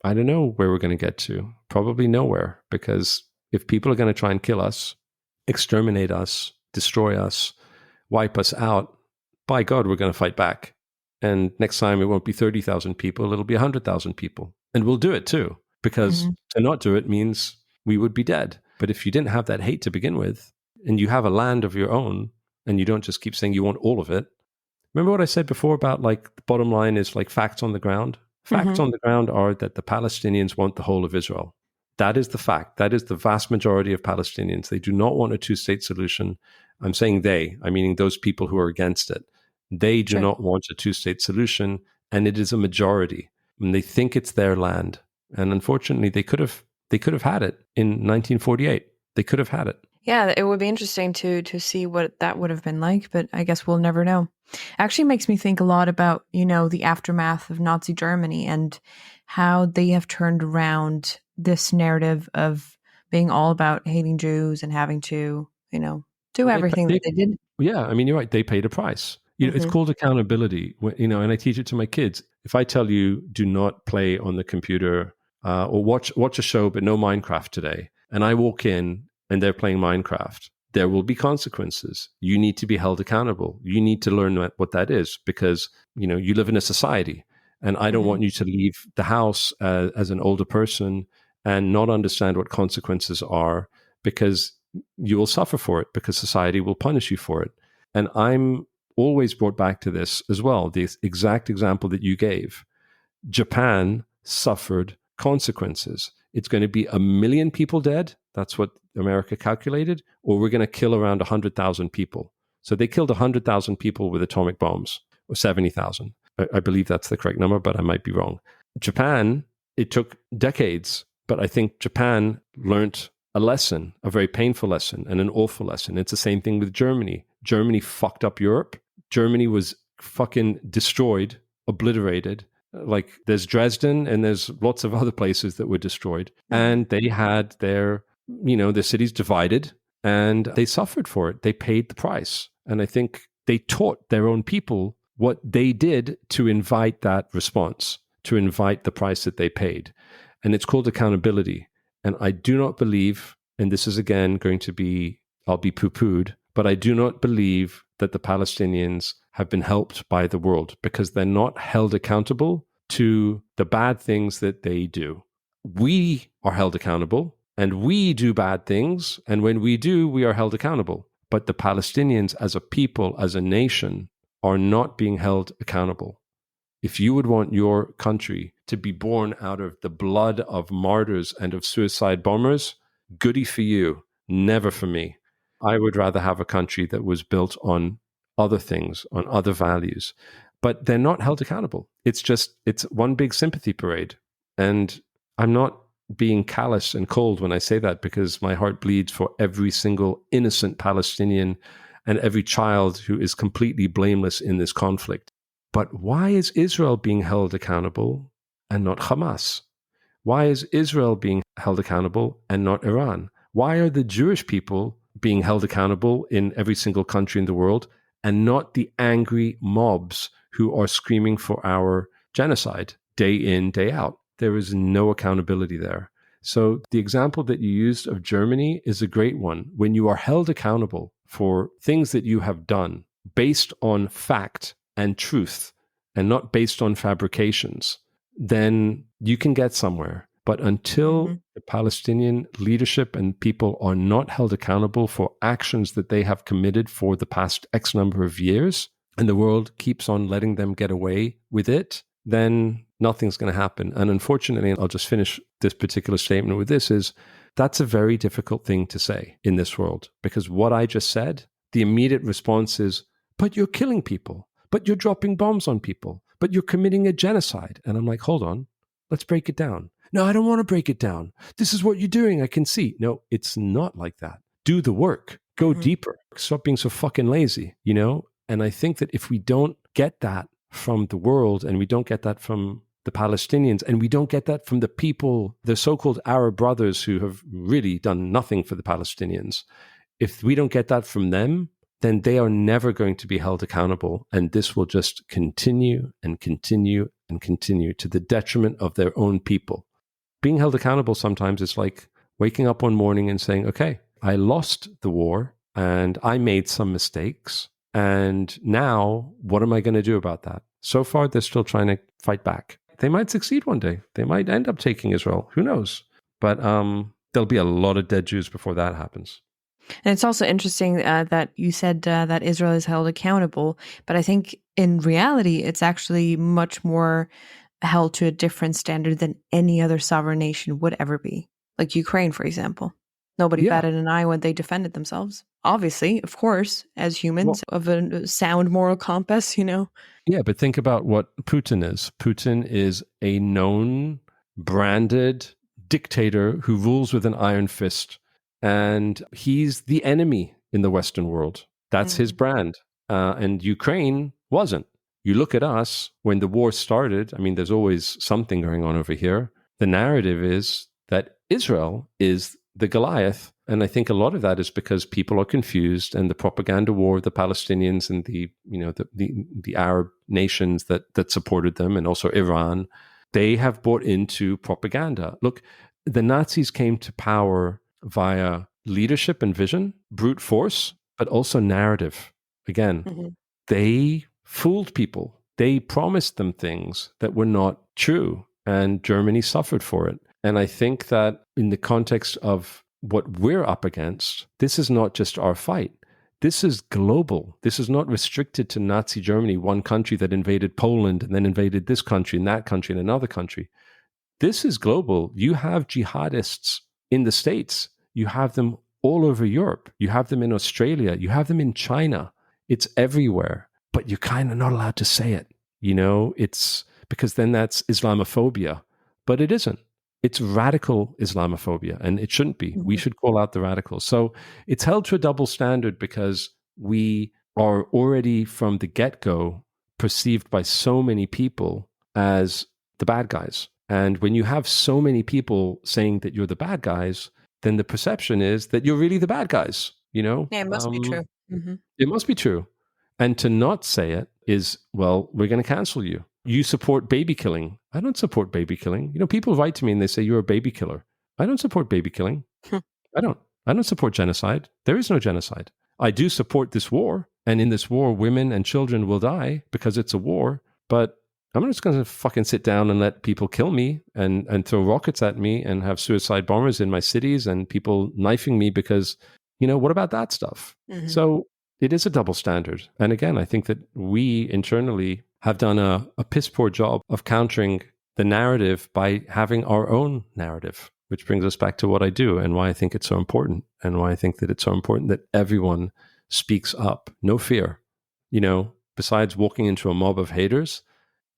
I don't know where we're going to get to. Probably nowhere, because if people are going to try and kill us, exterminate us, destroy us, wipe us out, by God, we're going to fight back. And next time it won't be 30,000 people, it'll be 100,000 people. And we'll do it too, because to not do it means we would be dead. But if you didn't have that hate to begin with, and you have a land of your own, and you don't just keep saying you want all of it. Remember what I said before about the bottom line is facts on the ground? Facts on the ground are that the Palestinians want the whole of Israel. That is the fact. That is the vast majority of Palestinians. They do not want a two-state solution. I'm saying they, I'm meaning those people who are against it. They do not want a two-state solution, and it is a majority. And they think it's their land. And unfortunately, they could have had it in 1948. They could have had it. Yeah, it would be interesting to see what that would have been like, but I guess we'll never know. Actually makes me think a lot about, the aftermath of Nazi Germany and how they have turned around this narrative of being all about hating Jews and having to, do everything that they did. Yeah, I mean, you're right. They paid a price. It's called accountability, and I teach it to my kids. If I tell you, do not play on the computer or watch a show, but no Minecraft today, and I walk in and they're playing Minecraft, there will be consequences. You need to be held accountable. You need to learn what that is, because, you live in a society, and I don't want you to leave the house as an older person and not understand what consequences are, because you will suffer for it, because society will punish you for it. And I'm always brought back to this as well, the exact example that you gave. Japan suffered consequences. It's going to be 1 million people dead. That's what America calculated, or we're going to kill around 100,000 people. So they killed 100,000 people with atomic bombs, or 70,000. I believe that's the correct number, but I might be wrong. Japan, it took decades, but I think Japan learned a lesson, a very painful lesson and an awful lesson. It's the same thing with Germany. Germany fucked up Europe. Germany was fucking destroyed, obliterated. There's Dresden and there's lots of other places that were destroyed. And they had their cities divided, and they suffered for it. They paid the price. And I think they taught their own people what they did to invite that response, to invite the price that they paid. And it's called accountability. And I do not believe, and this is again going to be, I'll be poo-pooed, but I do not believe that the Palestinians have been helped by the world, because they're not held accountable to the bad things that they do. We are held accountable, and we do bad things, and when we do, we are held accountable. But the Palestinians as a people, as a nation, are not being held accountable. If you would want your country to be born out of the blood of martyrs and of suicide bombers, goody for you, never for me. I would rather have a country that was built on other things, on other values. But they're not held accountable. It's one big sympathy parade. And I'm not being callous and cold when I say that, because my heart bleeds for every single innocent Palestinian and every child who is completely blameless in this conflict. But why is Israel being held accountable and not Hamas? Why is Israel being held accountable and not Iran? Why are the Jewish people being held accountable in every single country in the world and not the angry mobs who are screaming for our genocide day in, day out? There is no accountability there. So the example that you used of Germany is a great one. When you are held accountable for things that you have done based on fact and truth and not based on fabrications, then you can get somewhere. But until the Palestinian leadership and people are not held accountable for actions that they have committed for the past X number of years, and the world keeps on letting them get away with it, then nothing's going to happen. And unfortunately, I'll just finish this particular statement with this, is that's a very difficult thing to say in this world, because what I just said, the immediate response is, but you're killing people, but you're dropping bombs on people, but you're committing a genocide. And I'm like, hold on, let's break it down. No, I don't want to break it down. This is what you're doing. I can see. No, it's not like that. Do the work. Go deeper. Stop being so fucking lazy, you know? And I think that if we don't get that from the world, and we don't get that from the Palestinians, and we don't get that from the people, the so-called Arab brothers who have really done nothing for the Palestinians, if we don't get that from them, then they are never going to be held accountable. And this will just continue and continue and continue to the detriment of their own people. Being held accountable sometimes is like waking up one morning and saying, okay, I lost the war and I made some mistakes. And now what am I going to do about that? So far, they're still trying to fight back. They might succeed one day. They might end up taking Israel. Who knows? But there'll be a lot of dead Jews before that happens. And it's also interesting that you said that Israel is held accountable. But I think in reality, it's actually much more held to a different standard than any other sovereign nation would ever be. Like Ukraine, for example. Nobody batted an eye when they defended themselves. Obviously, of course, as humans of a sound moral compass, you know. Yeah, but think about what Putin is. Putin is a known, branded dictator who rules with an iron fist. And he's the enemy in the Western world. That's his brand. And Ukraine wasn't. You look at us, when the war started, I mean, there's always something going on over here. The narrative is that Israel is the Goliath. And I think a lot of that is because people are confused, and the propaganda war of the Palestinians and the Arab nations that supported them, and also Iran, they have bought into propaganda. Look, the Nazis came to power via leadership and vision, brute force, but also narrative. Again, they fooled people. They promised them things that were not true, and Germany suffered for it. And I think that in the context of what we're up against, this is not just our fight. This is global. This is not restricted to Nazi Germany, one country that invaded Poland and then invaded this country and that country and another country. This is global. You have jihadists in the States. You have them all over Europe. You have them in Australia. You have them in China. It's everywhere, but you're kind of not allowed to say it. You know, it's because then that's Islamophobia, but it isn't. It's radical Islamophobia, and it shouldn't be. We should call out the radicals. So it's held to a double standard because we are already from the get-go perceived by so many people as the bad guys. And when you have so many people saying that you're the bad guys, then the perception is that you're really the bad guys, you know? Yeah, it must be true. It must be true. And to not say it is, well, we're going to cancel you. You support baby killing. I don't support baby killing. You know, people write to me and they say, you're a baby killer. I don't support baby killing. I don't support genocide. There is no genocide. I do support this war. And in this war, women and children will die because it's a war. But I'm not just going to fucking sit down and let people kill me and throw rockets at me and have suicide bombers in my cities and people knifing me because, you know, what about that stuff? So it is a double standard. And again, I think that we internally have done a piss poor job of countering the narrative by having our own narrative, which brings us back to what I do and why I think it's so important, and why I think that it's so important that everyone speaks up. No fear. You know, besides walking into a mob of haters,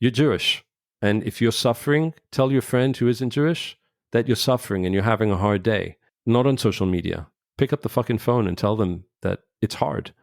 you're Jewish. And if you're suffering, tell your friend who isn't Jewish that you're suffering and you're having a hard day. Not on social media. Pick up the fucking phone and tell them that it's hard,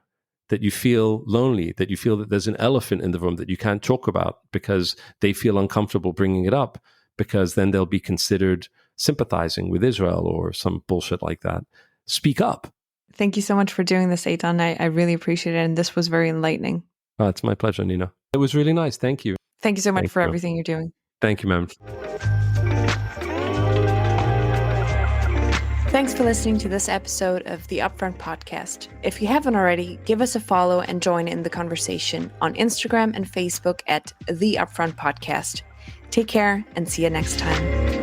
that you feel lonely, that you feel that there's an elephant in the room that you can't talk about because they feel uncomfortable bringing it up, because then they'll be considered sympathizing with Israel or some bullshit like that. Speak up. Thank you so much for doing this, Eitan. I really appreciate it. And this was very enlightening. It's my pleasure, Nina. It was really nice. Thank you. Thank you so much for everything you're doing. Thank you, ma'am. Thanks for listening to this episode of the Upfront Podcast. If you haven't already, give us a follow and join in the conversation on Instagram and Facebook at the Upfront Podcast. Take care and see you next time.